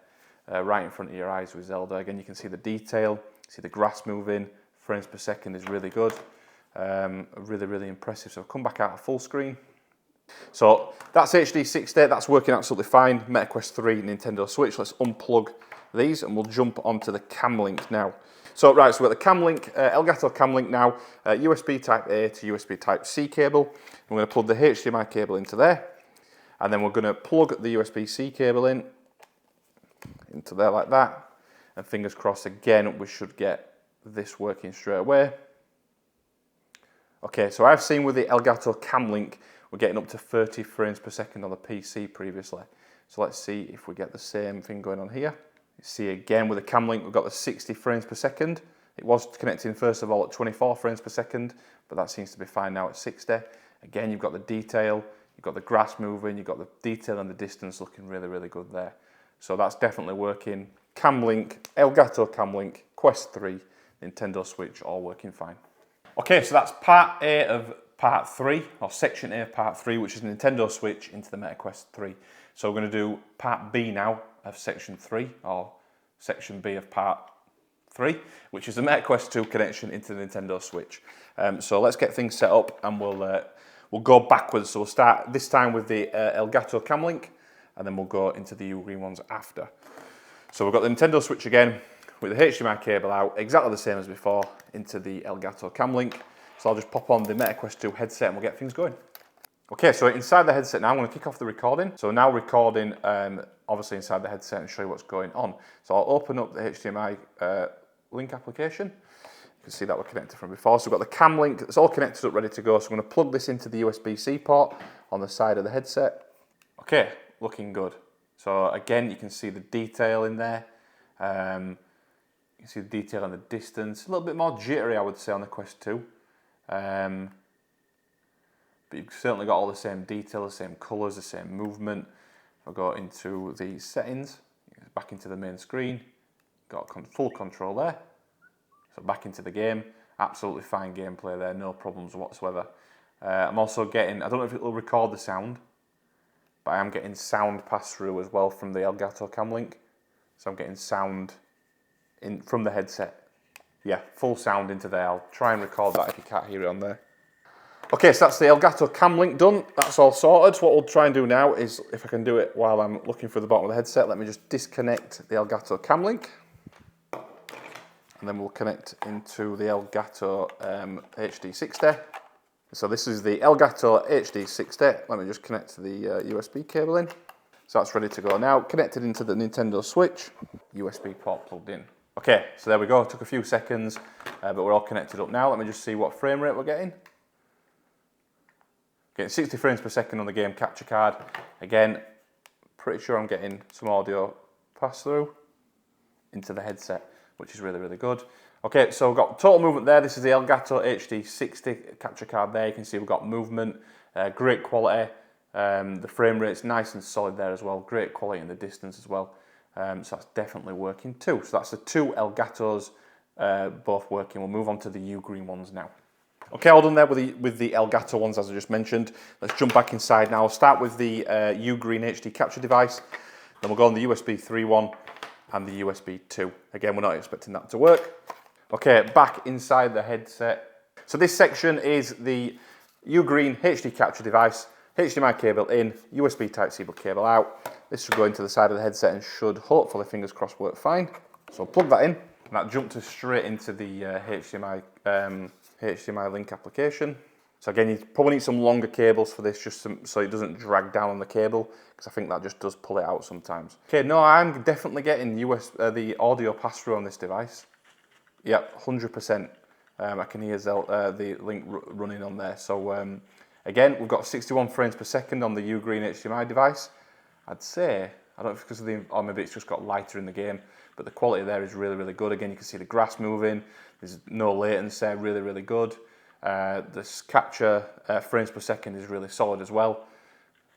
right in front of your eyes with Zelda. Again, you can see the detail, see the grass moving, frames per second is really good. Really, really impressive. So I'll come back out of full screen. So that's HD60, that's working absolutely fine. Meta Quest 3, Nintendo Switch. Let's unplug these and we'll jump onto the Camlink now. So right, so we've got the Camlink, Elgato Camlink now, USB Type-A to USB Type-C cable. I'm going to plug the HDMI cable into there, and then we're going to plug the USB-C cable into there like that, and fingers crossed again we should get this working straight away. Okay, so I've seen with the Elgato Camlink, we're getting up to 30 frames per second on the PC previously. So let's see if we get the same thing going on here. You see again with the Camlink, we've got the 60 frames per second. It was connecting first of all at 24 frames per second, but that seems to be fine now at 60. Again, you've got the detail, you've got the grass moving, you've got the detail and the distance looking really, really good there. So that's definitely working. Camlink, Elgato Camlink, Quest 3, Nintendo Switch, all working fine. Okay, so that's part A of part 3, or section A of part 3, which is Nintendo Switch into the Meta Quest 3. So we're going to do part B now of section 3, or section B of part 3, which is the Meta Quest 2 connection into the Nintendo Switch. So let's get things set up and we'll go backwards. So we'll start this time with the Elgato Camlink, and then we'll go into the UGreen ones after. So we've got the Nintendo Switch again. with the HDMI cable out, exactly the same as before, into the Elgato Camlink. So I'll just pop on the Meta Quest 2 headset and we'll get things going. Okay, so inside the headset now, I'm going to kick off the recording. So now recording, obviously inside the headset and show you what's going on. So I'll open up the HDMI Link application. You can see that we're connected from before. So we've got the Camlink, it's all connected up, ready to go. So I'm going to plug this into the USB-C port on the side of the headset. Okay, looking good. So again, you can see the detail in there. You can see the detail on the distance. A little bit more jittery, I would say, on the Quest 2. But you've certainly got all the same detail, the same colours, the same movement. If I go into the settings, back into the main screen, got full control there. So back into the game, absolutely fine gameplay there, no problems whatsoever. I'm also getting, I don't know if it will record the sound, but I am getting sound pass through as well from the Elgato Camlink. So I'm getting sound in from the headset. Yeah, full sound into there. I'll try and record that if you can't hear it on there. Okay, so that's the Elgato Camlink done. That's all sorted. So what we'll try and do now is, if I can do it while I'm looking for the bottom of the headset, let me just disconnect the Elgato Camlink. And then we'll connect into the Elgato HD60. So this is the Elgato HD60. Let me just connect to the USB cable in. So that's ready to go now. Connected into the Nintendo Switch. USB port plugged in. Okay, so there we go. It took a few seconds, but we're all connected up now. Let me just see what frame rate we're getting. Getting 60 frames per second on the game capture card. Again, pretty sure I'm getting some audio pass through into the headset, which is really, really good. Okay, so we've got total movement there. This is the Elgato HD60 capture card there. You can see we've got movement, great quality. The frame rate's nice and solid there as well. Great quality in the distance as well. So that's definitely working too. So that's the two Elgatos both working. We'll move on to the UGreen ones now. Okay, all done there with the Elgato ones as I just mentioned. Let's jump back inside now. I'll start with the UGreen HD capture device. Then we'll go on the USB 3 one and the USB 2. Again, we're not expecting that to work. Okay, back inside the headset. So this section is the UGreen HD capture device. HDMI cable in, USB Type-C cable out. This should go into the side of the headset and should hopefully, fingers crossed, work fine. So I'll plug that in, and that jumped us straight into the HDMI Link application. So again, you probably need some longer cables for this, just so it doesn't drag down on the cable, because I think that just does pull it out sometimes. Okay, no, I'm definitely getting the audio pass-through on this device. Yep, 100%. I can hear the Link running on there. So again, we've got 61 frames per second on the UGreen HDMI device. I'd say, I don't know if it's because or maybe it's just got lighter in the game, but the quality there is really, really good. Again, you can see the grass moving. There's no latency, really, really good. This capture frames per second is really solid as well.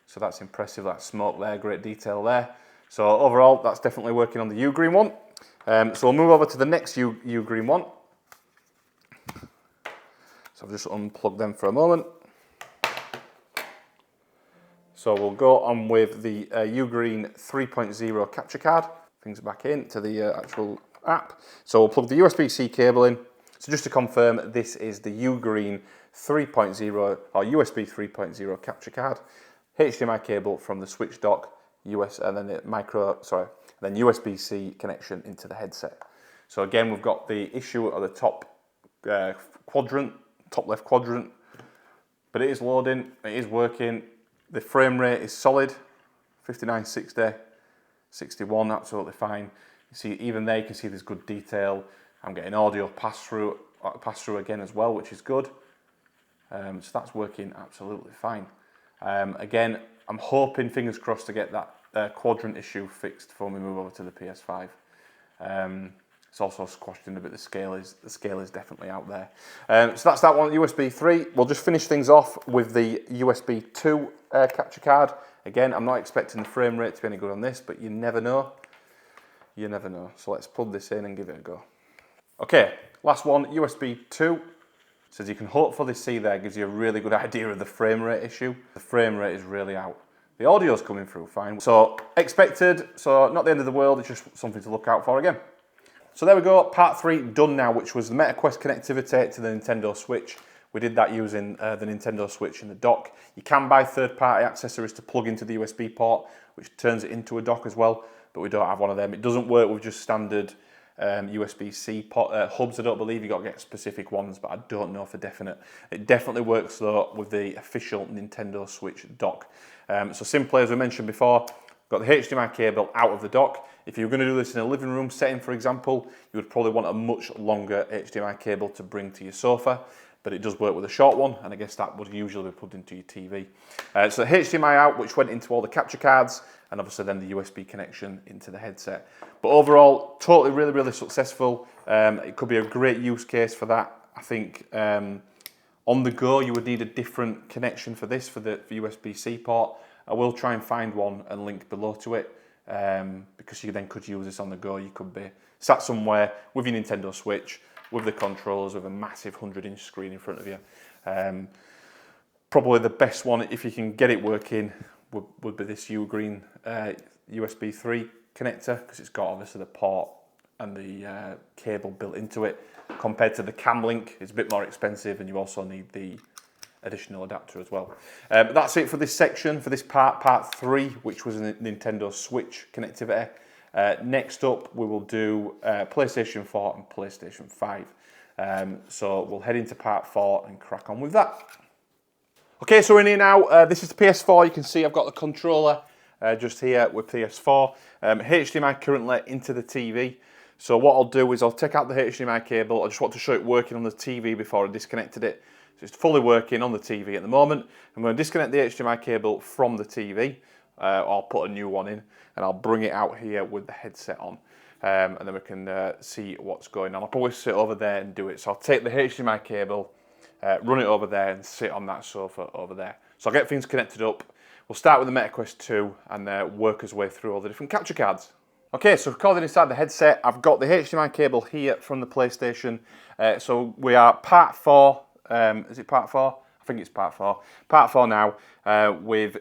So that's impressive, that smoke there, great detail there. So overall, that's definitely working on the UGreen one. So we'll move over to the next UGreen one. So I'll just unplug them for a moment. So we'll go on with the UGreen 3.0 capture card. Things back into the actual app. So we'll plug the USB-C cable in. So just to confirm, this is the UGreen 3.0 or USB 3.0 capture card. HDMI cable from the Switch dock, and then then USB-C connection into the headset. So again, we've got the issue at the top top left quadrant, but it is loading, it is working. The frame rate is solid, 59, 60, 61, absolutely fine. You see, even there you can see there's good detail. I'm getting audio pass through again as well, which is good. So that's working absolutely fine. Again, I'm hoping, fingers crossed, to get that quadrant issue fixed before we move over to the PS5. It's also squashed in a bit. The scale is definitely out there. So that's that one, USB 3. We'll just finish things off with the USB 2 capture card. Again, I'm not expecting the frame rate to be any good on this, but you never know. You never know. So let's plug this in and give it a go. Okay, last one, USB 2. So as you can hopefully see there, gives you a really good idea of the frame rate issue. The frame rate is really out. The audio's coming through fine. So expected, so not the end of the world, it's just something to look out for again. So there we go, part 3 done now, which was the Meta Quest connectivity to the Nintendo Switch. We did that using the Nintendo Switch in the dock. You can buy third-party accessories to plug into the USB port, which turns it into a dock as well, but we don't have one of them. It doesn't work with just standard USB-C hubs. I don't believe you got to get specific ones, but I don't know for definite. It definitely works though with the official Nintendo Switch dock. So simply, as we mentioned before, got the HDMI cable out of the dock. If you're going to do this in a living room setting, for example, you would probably want a much longer HDMI cable to bring to your sofa, but it does work with a short one, and I guess that would usually be plugged into your TV. So the HDMI out, which went into all the capture cards, and obviously then the USB connection into the headset. But overall, totally really, really successful. It could be a great use case for that. I think on the go, you would need a different connection for this, for the USB-C port. I will try and find one and link below to it, because you then could use this on the go. You could be sat somewhere with your Nintendo Switch, with the controllers, with a massive 100-inch screen in front of you. Probably the best one, if you can get it working, would be this UGreen USB 3 connector, because it's got obviously the port and the cable built into it. Compared to the Camlink, it's a bit more expensive, and you also need the additional adapter as well. But that's it for this section, for this part 3, which was a Nintendo Switch connectivity. Next up, we will do PlayStation 4 and PlayStation 5. So we'll head into part 4 and crack on with that. Okay, so we're in here now. This is the PS4. You can see I've got the controller just here with PS4. HDMI currently into the TV. So what I'll do is I'll take out the HDMI cable. I just want to show it working on the TV before I disconnected it. So it's fully working on the TV at the moment. I'm going to disconnect the HDMI cable from the TV. I'll put a new one in, and I'll bring it out here with the headset on. And then we can see what's going on. I'll probably sit over there and do it. So I'll take the HDMI cable, run it over there, and sit on that sofa over there. So I'll get things connected up. We'll start with the Meta Quest 2 and work our way through all the different capture cards. Okay, so recording inside the headset, I've got the HDMI cable here from the PlayStation. So we are part 4. Is it part 4? I think it's part 4. Part 4 now with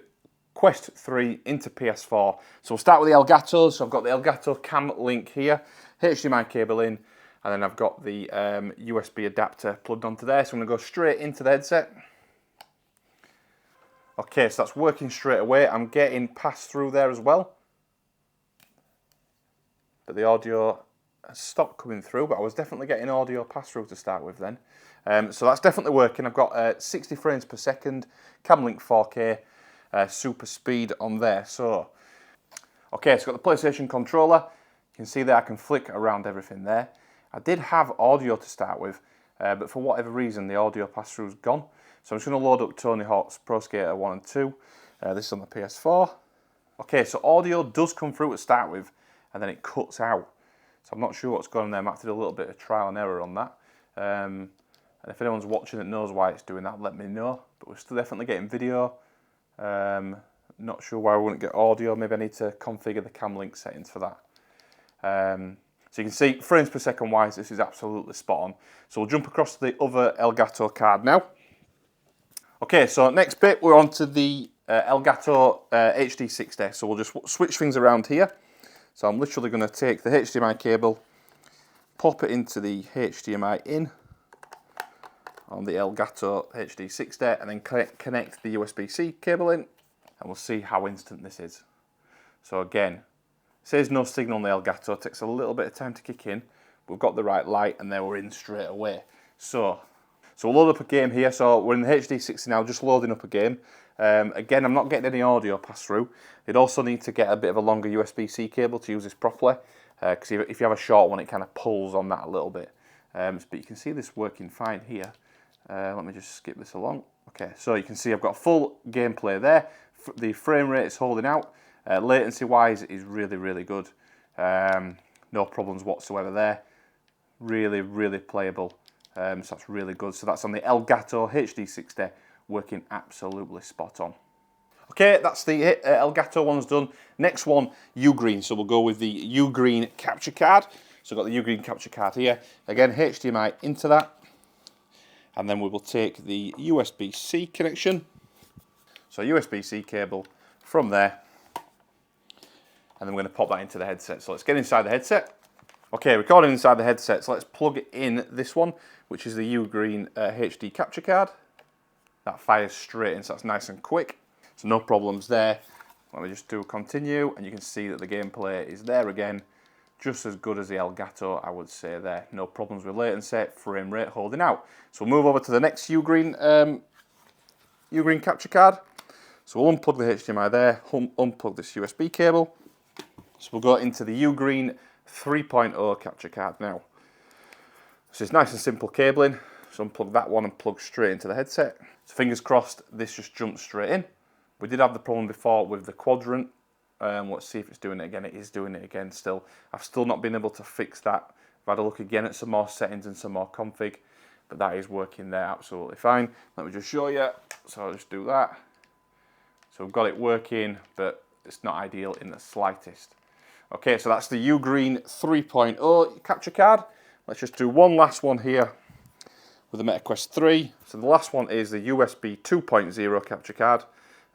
Quest 3 into PS4. So we'll start with the Elgato. So I've got the Elgato Camlink here, HDMI cable in, and then I've got the USB adapter plugged onto there. So I'm going to go straight into the headset. Okay, so that's working straight away. I'm getting pass through there as well. But the audio has stopped coming through, but I was definitely getting audio pass through to start with then. So that's definitely working. I've got 60 frames per second, Camlink 4K, super speed on there. So, okay, so I've got the PlayStation controller. You can see there I can flick around everything there. I did have audio to start with, but for whatever reason the audio pass-through is gone. So I'm just going to load up Tony Hawk's Pro Skater 1 and 2. This is on the PS4. Okay, so audio does come through to start with, and then it cuts out. So I'm not sure what's going on there. I might have to do a little bit of trial and error on that. And if anyone's watching that knows why it's doing that, let me know. But we're still definitely getting video. Not sure why we wouldn't get audio. Maybe I need to configure the Camlink settings for that. So you can see frames per second wise, this is absolutely spot on. So we'll jump across to the other Elgato card now. Okay, so next bit, we're on to the Elgato HD60. So we'll just switch things around here. So I'm literally going to take the HDMI cable, pop it into the HDMI in on the Elgato HD60, and then connect the USB-C cable in, and we'll see how instant this is. So again, it says no signal on the Elgato. It takes a little bit of time to kick in. We've got the right light, and then we're in straight away. So we'll load up a game here. So we're in the HD60 now, just loading up a game. Again, I'm not getting any audio pass through. You'd also need to get a bit of a longer USB-C cable to use this properly, because if you have a short one, it kind of pulls on that a little bit. But you can see this working fine here. Let me just skip this along. Okay, so you can see I've got full gameplay there. The frame rate is holding out. Latency-wise, it is really, really good. No problems whatsoever there. Really, really playable. So that's really good. So that's on the Elgato HD60, working absolutely spot on. Okay, that's the Elgato one's done. Next one, UGreen. So we'll go with the UGreen capture card. So I've got the UGreen capture card here. Again, HDMI into that. And then we will take the USB-C connection. So USB-C cable from there. And then we're going to pop that into the headset. So let's get inside the headset. Okay, recording inside the headset. So let's plug in this one, which is the UGreen HD capture card. That fires straight in, so that's nice and quick. So no problems there. Let me just do continue, and you can see that the gameplay is there again. just as good as the Elgato, I would say there. No problems with latency, frame rate holding out. So we'll move over to the next UGreen capture card. So we'll unplug the HDMI there, unplug this USB cable. So we'll go into the UGreen 3.0 capture card now. So it's nice and simple cabling. So unplug that one and plug straight into the headset. So fingers crossed, this just jumps straight in. We did have the problem before with the quadrant. Let's see if it's doing it again. It is doing it again still. I've still not been able to fix that. I've had a look again at some more settings and some more config, but that is working there absolutely fine. Let me just show you. So I'll just do that. So we've got it working, but it's not ideal in the slightest. Okay, so that's the UGreen 3.0 capture card. Let's just do one last one here with the Meta Quest 3. So the last one is the USB 2.0 capture card.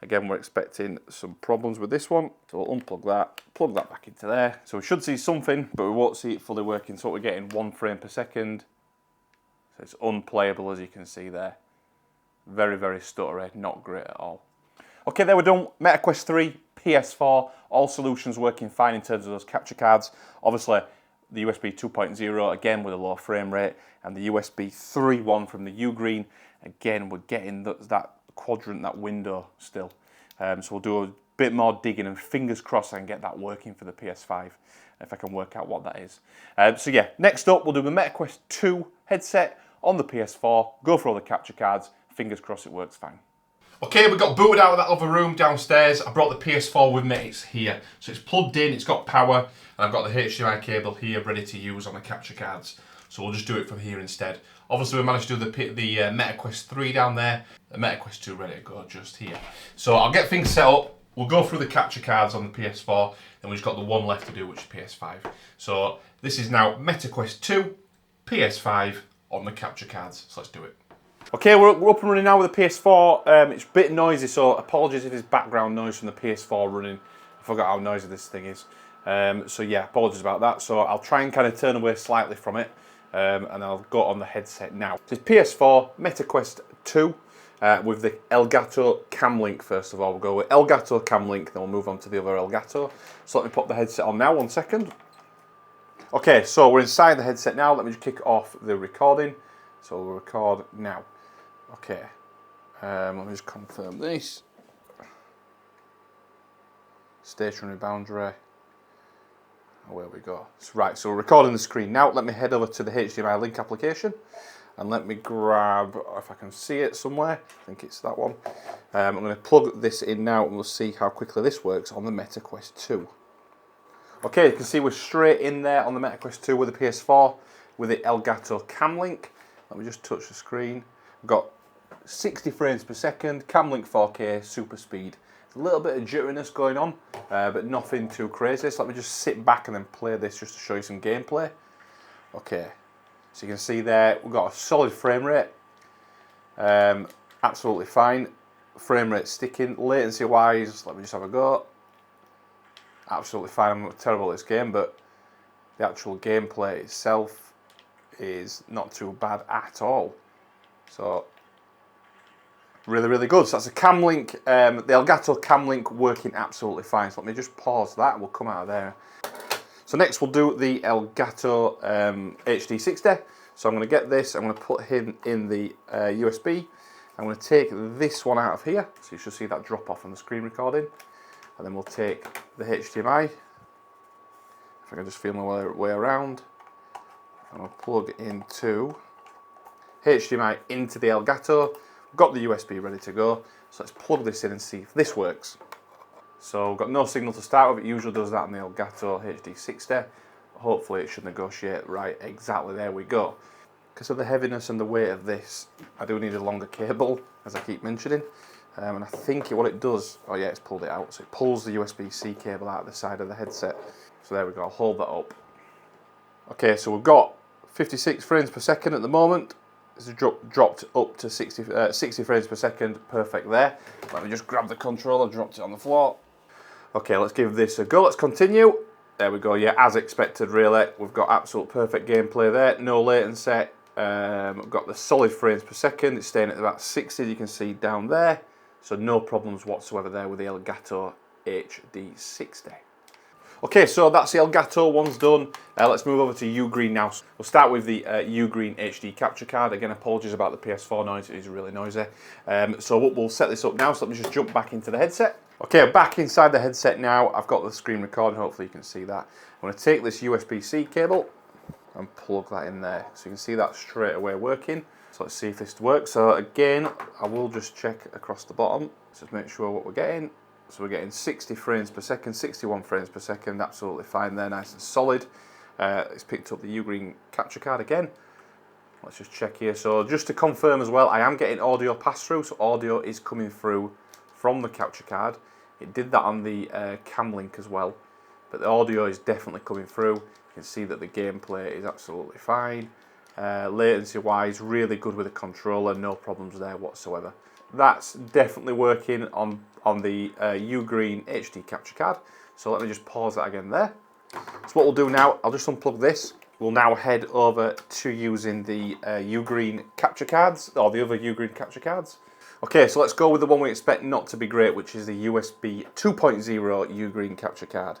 Again, we're expecting some problems with this one. So we'll unplug that, plug that back into there. So we should see something, but we won't see it fully working. So we're getting 1 frame per second. So it's unplayable, as you can see there. Very, very stuttery, not great at all. Okay, there we're done. Meta Quest 3, PS4, all solutions working fine in terms of those capture cards. Obviously, the USB 2.0, again with a low frame rate, and the USB 3.1 from the UGreen. Again, we're getting that quadrant, that window still. So we'll do a bit more digging, and fingers crossed I can get that working for the PS5, if I can work out what that is. So yeah, next up we'll do the Meta Quest 2 headset on the PS4, go for all the capture cards, fingers crossed it works fine. Okay, we got booted out of that other room downstairs. I brought the PS4 with me, it's here. So it's plugged in, it's got power, and I've got the HDMI cable here ready to use on the capture cards. So we'll just do it from here instead. Obviously we managed to do the Meta Quest 3 down there, the Meta Quest 2 ready to go just here. So I'll get things set up, we'll go through the capture cards on the PS4, and we've just got the one left to do, which is PS5. So this is now Meta Quest 2, PS5 on the capture cards, so let's do it. Okay, we're up and running now with the PS4. It's a bit noisy, so apologies if there's background noise from the PS4 running. I forgot how noisy this thing is. So yeah, apologies about that. So I'll try and kind of turn away slightly from it, and I'll go on the headset now. So it's PS4, Meta Quest 2, with the Elgato Camlink first of all. We'll go with Elgato Camlink, then we'll move on to the other Elgato. So let me pop the headset on now, 1 second. Okay, so we're inside the headset now. Let me just kick off the recording. So we'll record now. Okay, let me just confirm this. Stationary boundary. Away we go. Right, so we're recording the screen now. Let me head over to the HDMI Link application and let me grab, if I can see it somewhere, I think it's that one. I'm going to plug this in now and we'll see how quickly this works on the Meta Quest 2. Okay, you can see we're straight in there on the Meta Quest 2 with the PS4 with the Elgato Camlink. Let me just touch the screen. We've got 60 frames per second, Camlink 4K, super speed. A little bit of jitteriness going on, but nothing too crazy. So let me just sit back and then play this just to show you some gameplay. Okay, so you can see there, we've got a solid frame rate. Absolutely fine. Frame rate sticking. Latency wise, let me just have a go. Absolutely fine. I'm not terrible at this game, but the actual gameplay itself is not too bad at all. So really, really good. So that's a Camlink, the Elgato Camlink working absolutely fine. So let me just pause that. We'll come out of there. So next we'll do the Elgato HD60. So I'm going to get this. I'm going to put him in the USB. I'm going to take this one out of here. So you should see that drop off on the screen recording. And then we'll take the HDMI. If I can just feel my way around. And I'll plug into HDMI into the Elgato. We've got the USB ready to go. So let's plug this in and see if this works. So we've got no signal to start with. It usually does that on the Elgato HD60. Hopefully it should negotiate right. Exactly, there we go. Because of the heaviness and the weight of this, I do need a longer cable, as I keep mentioning. And I think what it does, oh yeah, it's pulled it out. So it pulls the USB-C cable out of the side of the headset. So there we go, I'll hold that up. Okay, so we've got 56 frames per second at the moment. It's dropped up to 60 frames per second, perfect there. Let me just grab the controller, dropped it on the floor. Okay, let's give this a go, let's continue. There we go, yeah, as expected really. We've got absolute perfect gameplay there, no latency. We've got the solid frames per second, it's staying at about 60, you can see down there. So no problems whatsoever there with the Elgato HD60. Okay, so that's the Elgato one's done. Let's move over to UGreen now. We'll start with the UGreen HD capture card. Again, apologies about the PS4 noise, it is really noisy. So we'll set this up now, so let me just jump back into the headset. Okay, back inside the headset now. I've got the screen recording, hopefully you can see that. I'm going to take this USB-C cable and plug that in there. So you can see that straight away working. So let's see if this works. So again, I will just check across the bottom, just make sure what we're getting. So we're getting 60 frames per second, 61 frames per second, absolutely fine there, nice and solid. It's picked up the UGreen capture card again. Let's just check here. So just to confirm as well, I am getting audio pass-through, so audio is coming through from the capture card. It did that on the Camlink as well, but the audio is definitely coming through. You can see that the gameplay is absolutely fine. Latency-wise, really good with the controller, no problems there whatsoever. That's definitely working on the UGreen HD capture card. So let me just pause that again there. So what we'll do now, I'll just unplug this. We'll now head over to using the UGreen capture cards, or the other UGreen capture cards. Okay, so let's go with the one we expect not to be great, which is the USB 2.0 UGreen capture card.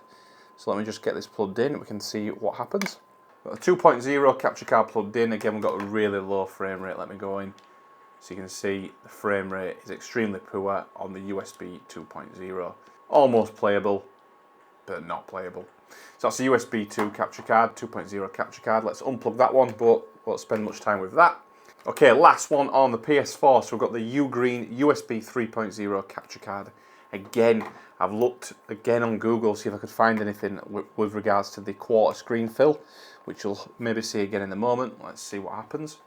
So let me just get this plugged in, we can see what happens. Got the 2.0 capture card plugged in. Again, we've got a really low frame rate. Let me go in. So you can see the frame rate is extremely poor on the USB 2.0. Almost playable, but not playable. So that's the USB 2 capture card, 2.0 capture card. Let's unplug that one, but won't spend much time with that. Okay, last one on the PS4. So we've got the UGreen USB 3.0 capture card. Again, I've looked again on Google, see if I could find anything with regards to the quarter screen fill, which you'll maybe see again in a moment. Let's see what happens.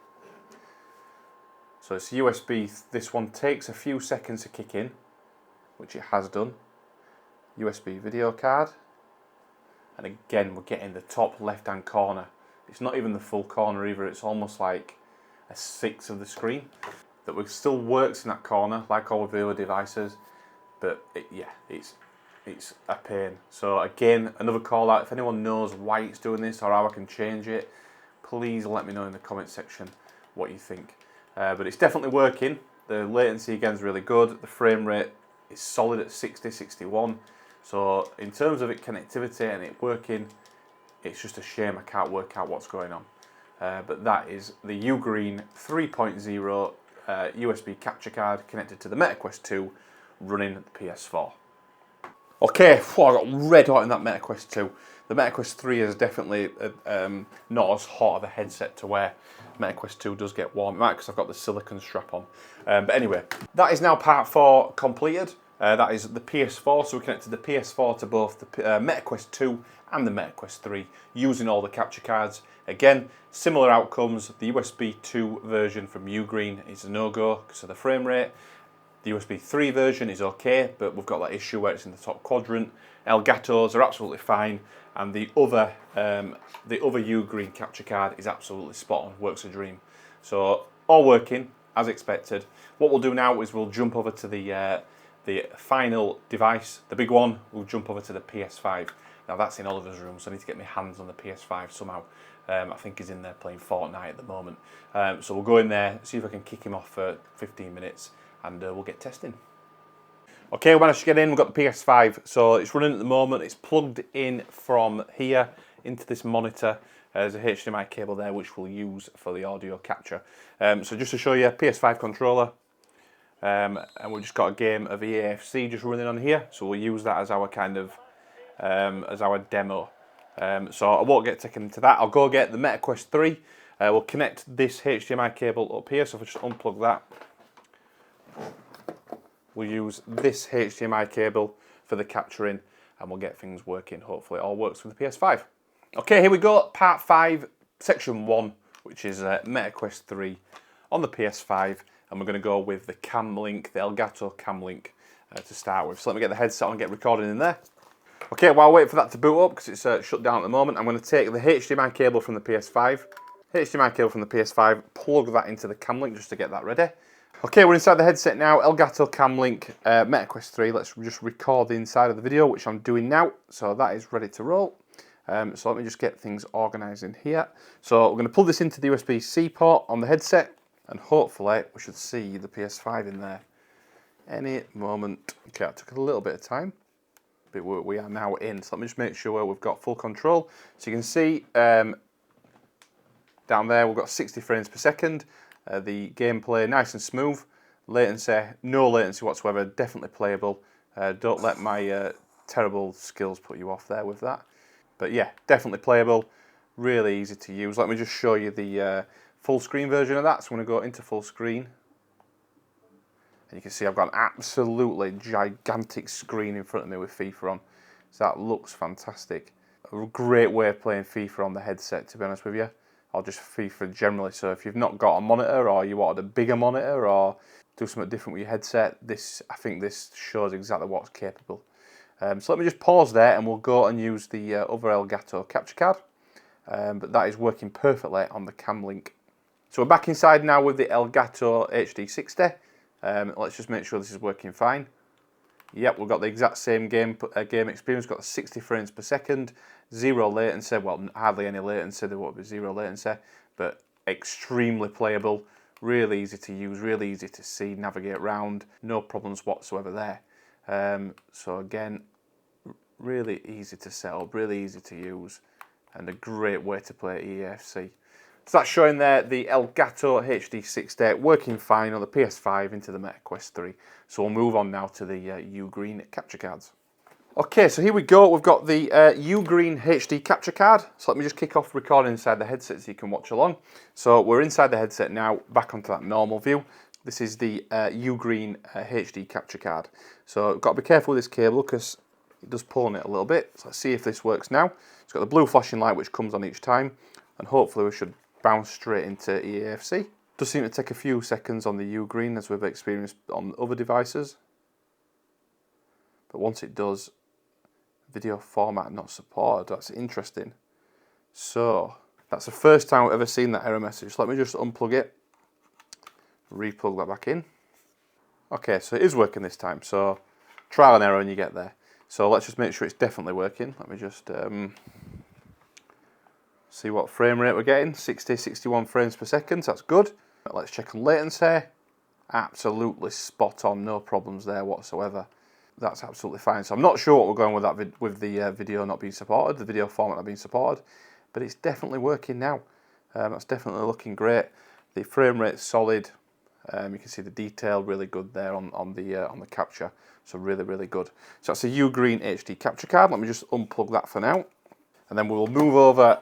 So it's USB, this one takes a few seconds to kick in, which it has done. USB video card. And again, we're getting the top left-hand corner. It's not even the full corner either, it's almost like a sixth of the screen. That still works in that corner, like all of the other devices, but it's a pain. So again, another call out, if anyone knows why it's doing this or how I can change it, please let me know in the comment section what you think. But it's definitely working. The latency again is really good. The frame rate is solid at 60, 61. So in terms of connectivity and it working, it's just a shame I can't work out what's going on. But that is the UGreen 3.0 USB capture card connected to the Meta Quest 2 running the PS4. Okay, I got red hot in that Meta Quest 2. The Meta Quest 3 is definitely not as hot of a headset to wear. Meta Quest 2 does get warm, because I've got the silicone strap on. But anyway, that is now part 4 completed. That is the PS4, so we connected the PS4 to both the Meta Quest 2 and the Meta Quest 3 using all the capture cards. Again, similar outcomes. The USB 2 version from UGreen is a no-go because of the frame rate. The USB 3 version is okay, but we've got that issue where it's in the top quadrant. Elgatos are absolutely fine, and the other UGreen capture card is absolutely spot on, works a dream. So all working as expected. What we'll do now is we'll jump over to the final device, the big one. We'll jump over to the PS5. Now that's in Oliver's room, so I need to get my hands on the PS5 somehow. I think he's in there playing Fortnite at the moment. So we'll go in there, see if I can kick him off for 15 minutes, and we'll get testing. Okay, we managed to get in, we've got the PS5, so it's running at the moment. It's plugged in from here into this monitor. There's a HDMI cable there which we'll use for the audio capture. So just to show you, PS5 controller, and we've just got a game of EAFC just running on here, so we'll use that as our kind of, as our demo. So I won't get taken into that. I'll go get the Meta Quest 3. We'll connect this HDMI cable up here, so if I just unplug that, we'll use this HDMI cable for the capturing, and we'll get things working. Hopefully it all works with the PS5. Okay, here we go, part 5, section 1, which is Meta Quest 3 on the PS5, and we're going to go with the Camlink, the Elgato Camlink to start with. So let me get the headset on and get recording in there. Okay, while I wait for that to boot up, because it's shut down at the moment, I'm going to take the HDMI cable from the PS5, plug that into the Camlink just to get that ready. Okay, we're inside the headset now, Elgato Camlink Meta Quest 3. Let's just record the inside of the video, which I'm doing now. So that is ready to roll. So let me just get things organised in here. So we're going to plug this into the USB-C port on the headset, and hopefully we should see the PS5 in there any moment. Okay, that took a little bit of time. but we are now in. So let me just make sure we've got full control. So you can see down there we've got 60 frames per second. The gameplay nice and smooth. Latency, no latency whatsoever, definitely playable. Don't let my terrible skills put you off there with that. But yeah, definitely playable, really easy to use. Let me just show you the full screen version of that. So I'm going to go into full screen. And you can see I've got an absolutely gigantic screen in front of me with FIFA on. So that looks fantastic. A great way of playing FIFA on the headset, to be honest with you. Or just FIFA generally. So if you've not got a monitor, or you wanted a bigger monitor, or do something different with your headset, I think this shows exactly what's capable. So let me just pause there and we'll go and use the other Elgato capture card. But that is working perfectly on the Camlink. So we're back inside now with the Elgato HD60. Let's just make sure this is working fine. Yep, we've got the exact same game experience. We've got 60 frames per second, zero latency. Well, hardly any latency. There won't be zero latency, but extremely playable. Really easy to use, really easy to see, navigate around. No problems whatsoever there. So again, really easy to set up, really easy to use, and a great way to play EAFC. So that's showing there the Elgato HD60 working fine on the PS5 into the Meta Quest 3. So we'll move on now to the UGreen capture cards. Okay, so here we go. We've got the UGreen HD capture card. So let me just kick off recording inside the headset so you can watch along. So we're inside the headset now, back onto that normal view. This is the UGreen HD capture card. So got to be careful with this cable because it does pull on it a little bit. So let's see if this works now. It's got the blue flashing light which comes on each time, and hopefully we should bounce straight into EAFC. Does seem to take a few seconds on the UGreen as we've experienced on other devices. But once it does, video format not supported. That's interesting. So that's the first time I've ever seen that error message. Let me just unplug it, replug that back in. Okay, so it is working this time. So trial and error when you get there. So let's just make sure it's definitely working. Let me just see what frame rate we're getting. 60, 61 frames per second. So that's good. Let's check on latency. Absolutely spot on. No problems there whatsoever. That's absolutely fine. So I'm not sure what we're going with that with the video not being supported, the video format not being supported, but it's definitely working now. That's definitely looking great. The frame rate's solid. You can see the detail really good there on the capture. So really good. So that's a UGreen HD capture card. Let me just unplug that for now, and then we will move over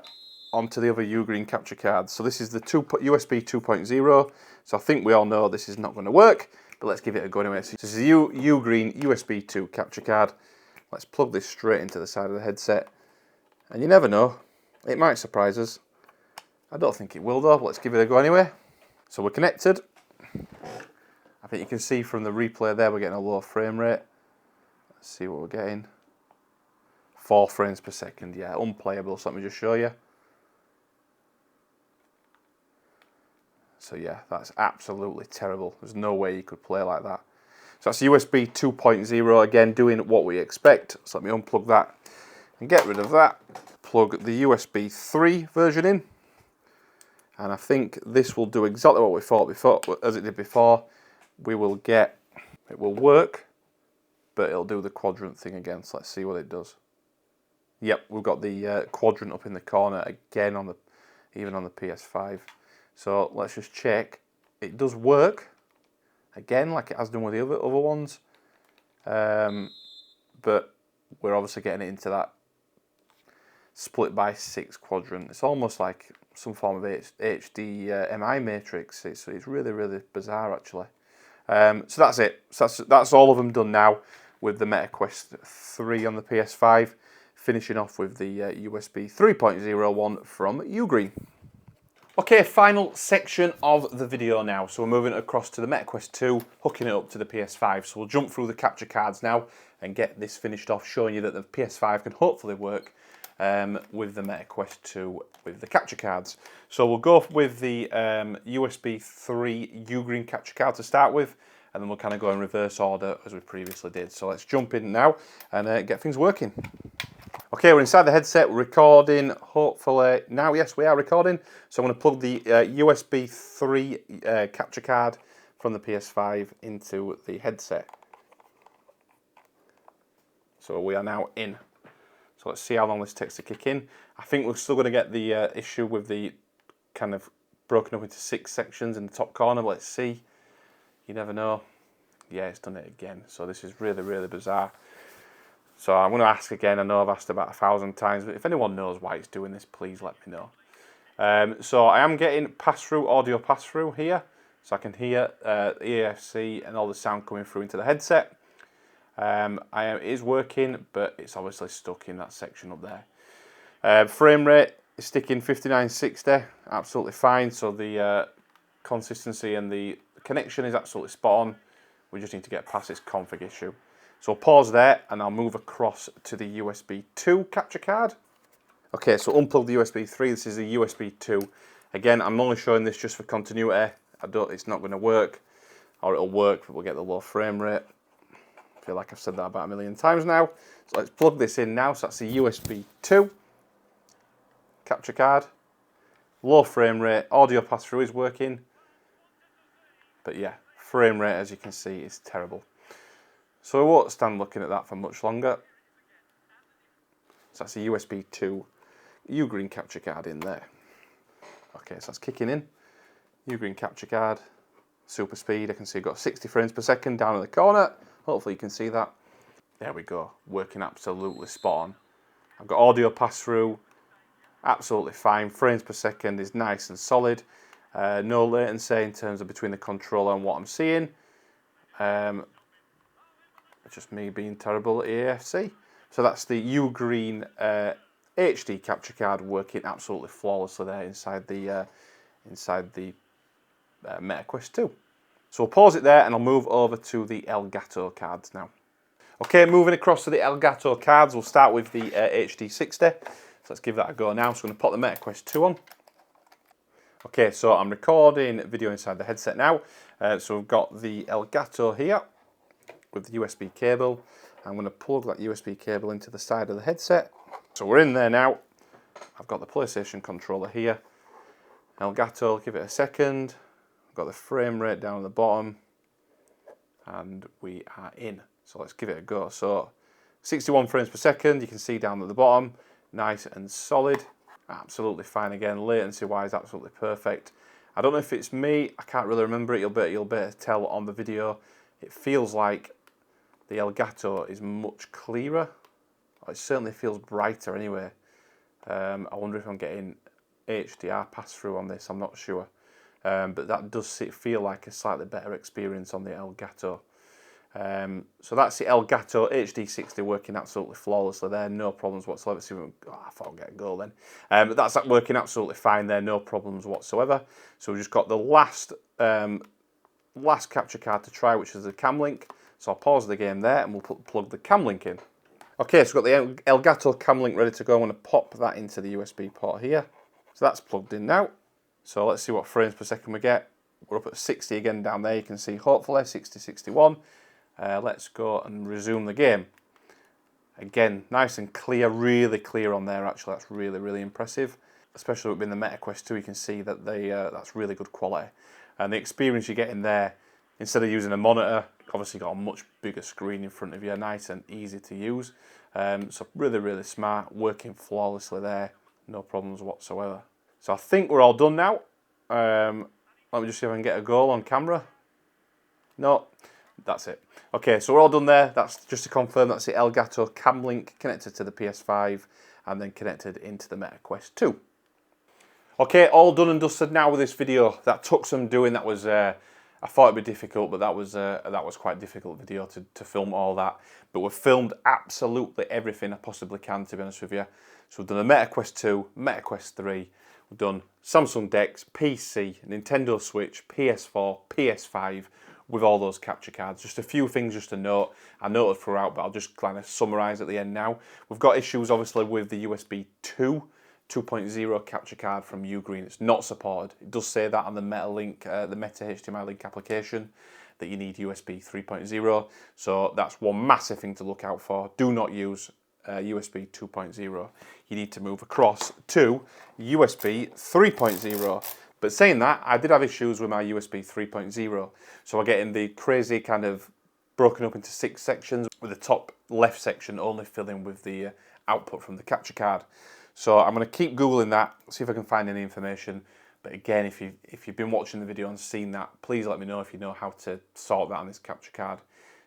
onto the other UGreen capture cards. So this is the USB 2.0. So I think we all know this is not going to work, but let's give it a go anyway. So this is the UGreen USB 2 capture card. Let's plug this straight into the side of the headset. And you never know, it might surprise us. I don't think it will though, but let's give it a go anyway. So we're connected. I think you can see from the replay there we're getting a low frame rate. Let's see what we're getting. 4 frames per second, yeah, unplayable. So let me just show you. So yeah, that's absolutely terrible. There's no way you could play like that. So that's USB 2.0, again doing what we expect. So let me unplug that and get rid of that. Plug the USB 3 version in. And I think this will do exactly what we thought before, as it did before. It will work, but it'll do the quadrant thing again. So let's see what it does. Yep, we've got the quadrant up in the corner again even on the PS5. So let's just check. It does work, again, like it has done with the other ones. But we're obviously getting it into that split by 6 quadrant. It's almost like some form of HDMI matrix. It's really bizarre actually. So that's it. So that's all of them done now with the Meta Quest 3 on the PS5. Finishing off with the USB 3.0 one from UGreen. Okay, final section of the video now. So we're moving across to the Meta Quest 2, hooking it up to the PS5. So we'll jump through the capture cards now and get this finished off, showing you that the PS5 can hopefully work with the Meta Quest 2 with the capture cards. So we'll go with the USB 3 UGreen capture card to start with, and then we'll kind of go in reverse order as we previously did. So let's jump in now and get things working. Okay, we're inside the headset, we're recording, hopefully, now yes we are recording. So I'm going to plug the USB 3 capture card from the PS5 into the headset. So we are now in. So let's see how long this takes to kick in. I think we're still going to get the issue with the kind of broken up into 6 sections in the top corner. But let's see. You never know. Yeah, it's done it again. So this is really, really bizarre. So I'm going to ask again. I know I've asked about 1,000 times, but if anyone knows why it's doing this, please let me know. So I am getting pass-through, audio pass-through here. So I can hear EFC and all the sound coming through into the headset. It is working, but it's obviously stuck in that section up there. Frame rate is sticking 5960, absolutely fine. So the consistency and the connection is absolutely spot on. We just need to get past this config issue. So I'll pause there and I'll move across to the USB 2 capture card. Okay, so unplug the USB 3. This is the USB 2. Again, I'm only showing this just for continuity. It's not going to work, or it'll work, but we'll get the low frame rate. I feel like I've said that about a million times now. So let's plug this in now. So that's the USB 2 capture card. Low frame rate, audio pass-through is working. But yeah, frame rate, as you can see, is terrible. So I won't stand looking at that for much longer. So that's a USB 2 UGreen capture card in there. Okay, so that's kicking in. UGreen capture card, super speed. I can see I've got 60 frames per second down in the corner. Hopefully you can see that. There we go, working absolutely spot on. I've got audio pass-through, absolutely fine. Frames per second is nice and solid. No latency in terms of between the controller and what I'm seeing. It's just me being terrible at EFC. So that's the UGreen HD capture card working absolutely flawlessly there inside the Meta Quest 2. So I'll pause it there and I'll move over to the Elgato cards now. Okay, moving across to the Elgato cards, we'll start with the HD60. So let's give that a go now. So I'm going to pop the Meta Quest 2 on. Okay, so I'm recording video inside the headset now. So we've got the Elgato here with the USB cable. I'm going to plug that USB cable into the side of the headset. So we're in there now. I've got the PlayStation controller here. Elgato, give it a second. I've got the frame rate down at the bottom. And we are in. So let's give it a go. So 61 frames per second, you can see down at the bottom. Nice and solid. Absolutely fine again. Latency wise, absolutely perfect. I don't know if it's me. I can't really remember it. You'll be able to tell on the video. It feels like the Elgato is much clearer. It certainly feels brighter anyway. I wonder if I'm getting HDR pass-through on this, I'm not sure. But that does feel like a slightly better experience on the Elgato. So that's the Elgato HD60 working absolutely flawlessly there, no problems whatsoever. I thought I'd get a goal then. But that's working absolutely fine there, no problems whatsoever. So we've just got the last capture card to try, which is the Camlink. So I'll pause the game there and we'll plug the Camlink in. Okay, so we've got the Elgato Camlink ready to go. I'm going to pop that into the USB port here. So that's plugged in now. So let's see what frames per second we get. We're up at 60 again down there. You can see hopefully 60, 61. Let's go and resume the game. Again, nice and clear, really clear on there actually. That's really, really impressive. Especially with the Meta Quest 2, you can see that that's really good quality. And the experience you get in there, instead of using a monitor, obviously got a much bigger screen in front of you, nice and easy to use. So really, really smart, working flawlessly there, no problems whatsoever. So I think we're all done now. Let me just see if I can get a goal on camera. No, that's it. Okay, so we're all done there. That's just to confirm, that's the Elgato Camlink connected to the PS5 and then connected into the Meta Quest 2. Okay, all done and dusted now with this video. That took some doing. That was I thought it'd be difficult, but that was quite a difficult video to film all that. But we've filmed absolutely everything I possibly can, to be honest with you. So we've done a Meta Quest 2, Meta Quest 3, we've done Samsung DeX, PC, Nintendo Switch, PS4, PS5, with all those capture cards. Just a few things just to note. I noted throughout, but I'll just kind of summarise at the end now. We've got issues obviously with the USB 2.0 capture card from UGreen. It's not supported. It does say that on the Meta Link, the Meta HDMI Link application, that you need USB 3.0. So that's one massive thing to look out for. Do not use USB 2.0. You need to move across to USB 3.0. But saying that, I did have issues with my USB 3.0. So I'm getting the crazy kind of broken up into 6 sections, with the top left section only filling with the output from the capture card. So I'm going to keep Googling that, see if I can find any information. But again, if you've been watching the video and seen that, please let me know if you know how to sort that on this capture card.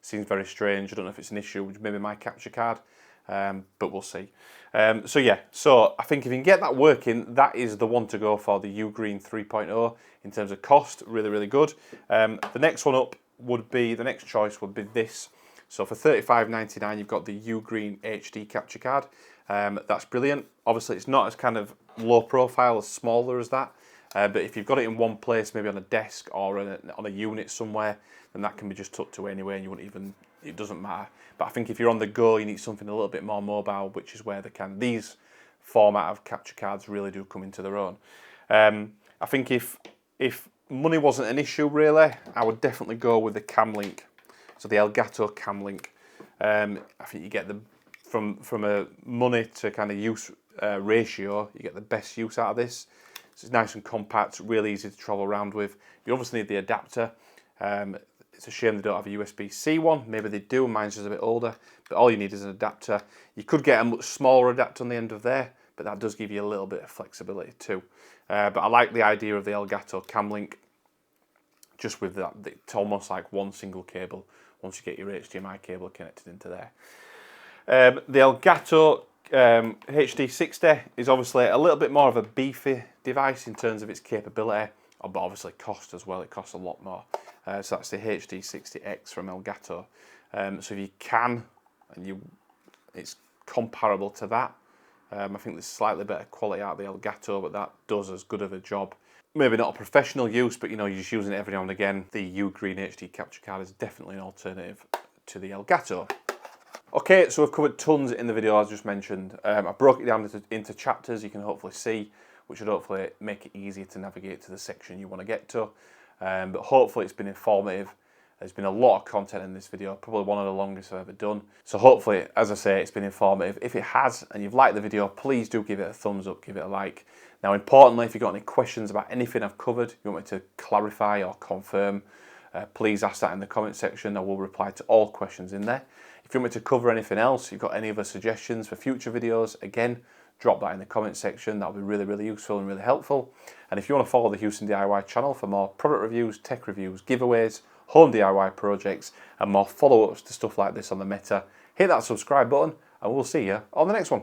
Seems very strange. I don't know if it's an issue with maybe my capture card, but we'll see. So I think if you can get that working, that is the one to go for, the UGreen 3.0 in terms of cost. Really, really good. The next one up would be, the next choice would be this. So for $35.99, you've got the UGreen HD capture card. That's brilliant. Obviously, it's not as kind of low profile, as smaller as that. But if you've got it in one place, maybe on a desk or on a unit somewhere, then that can be just tucked away anyway, and you wouldn't even, it doesn't matter. But I think if you're on the go, you need something a little bit more mobile, which is where these format of capture cards really do come into their own. I think if money wasn't an issue really, I would definitely go with the Camlink. So the Elgato Camlink. I think you get from a money to kind of use ratio, you get the best use out of this. So it's nice and compact, really easy to travel around with. You obviously need the adapter. It's a shame they don't have a USB-C one. Maybe they do, mine's just a bit older. But all you need is an adapter. You could get a much smaller adapter on the end of there, but that does give you a little bit of flexibility too. But I like the idea of the Elgato Camlink, just with that, it's almost like one single cable once you get your HDMI cable connected into there. The Elgato HD60 is obviously a little bit more of a beefy device in terms of its capability, but obviously cost as well. It costs a lot more. So that's the HD60X from Elgato. So if you can, and it's comparable to that. I think there's slightly better quality out of the Elgato, but that does as good of a job. Maybe not a professional use, but you know, you're just using it every now and again. The UGreen HD capture card is definitely an alternative to the Elgato. Okay, so we've covered tons in the video, as just mentioned. I broke it down into chapters, you can hopefully see, which should hopefully make it easier to navigate to the section you want to get to. But hopefully it's been informative. There's been a lot of content in this video, probably one of the longest I've ever done. So hopefully, as I say, it's been informative. If it has, and you've liked the video, please do give it a thumbs up, give it a like. Now, importantly, if you've got any questions about anything I've covered, you want me to clarify or confirm, please ask that in the comment section. I will reply to all questions in there. If you want me to cover anything else, you've got any other suggestions for future videos, again, drop that in the comment section. That'll be really, really useful and really helpful. And if you want to follow the Houston DIY channel for more product reviews, tech reviews, giveaways, home DIY projects, and more follow-ups to stuff like this on the Meta, hit that subscribe button, and we'll see you on the next one.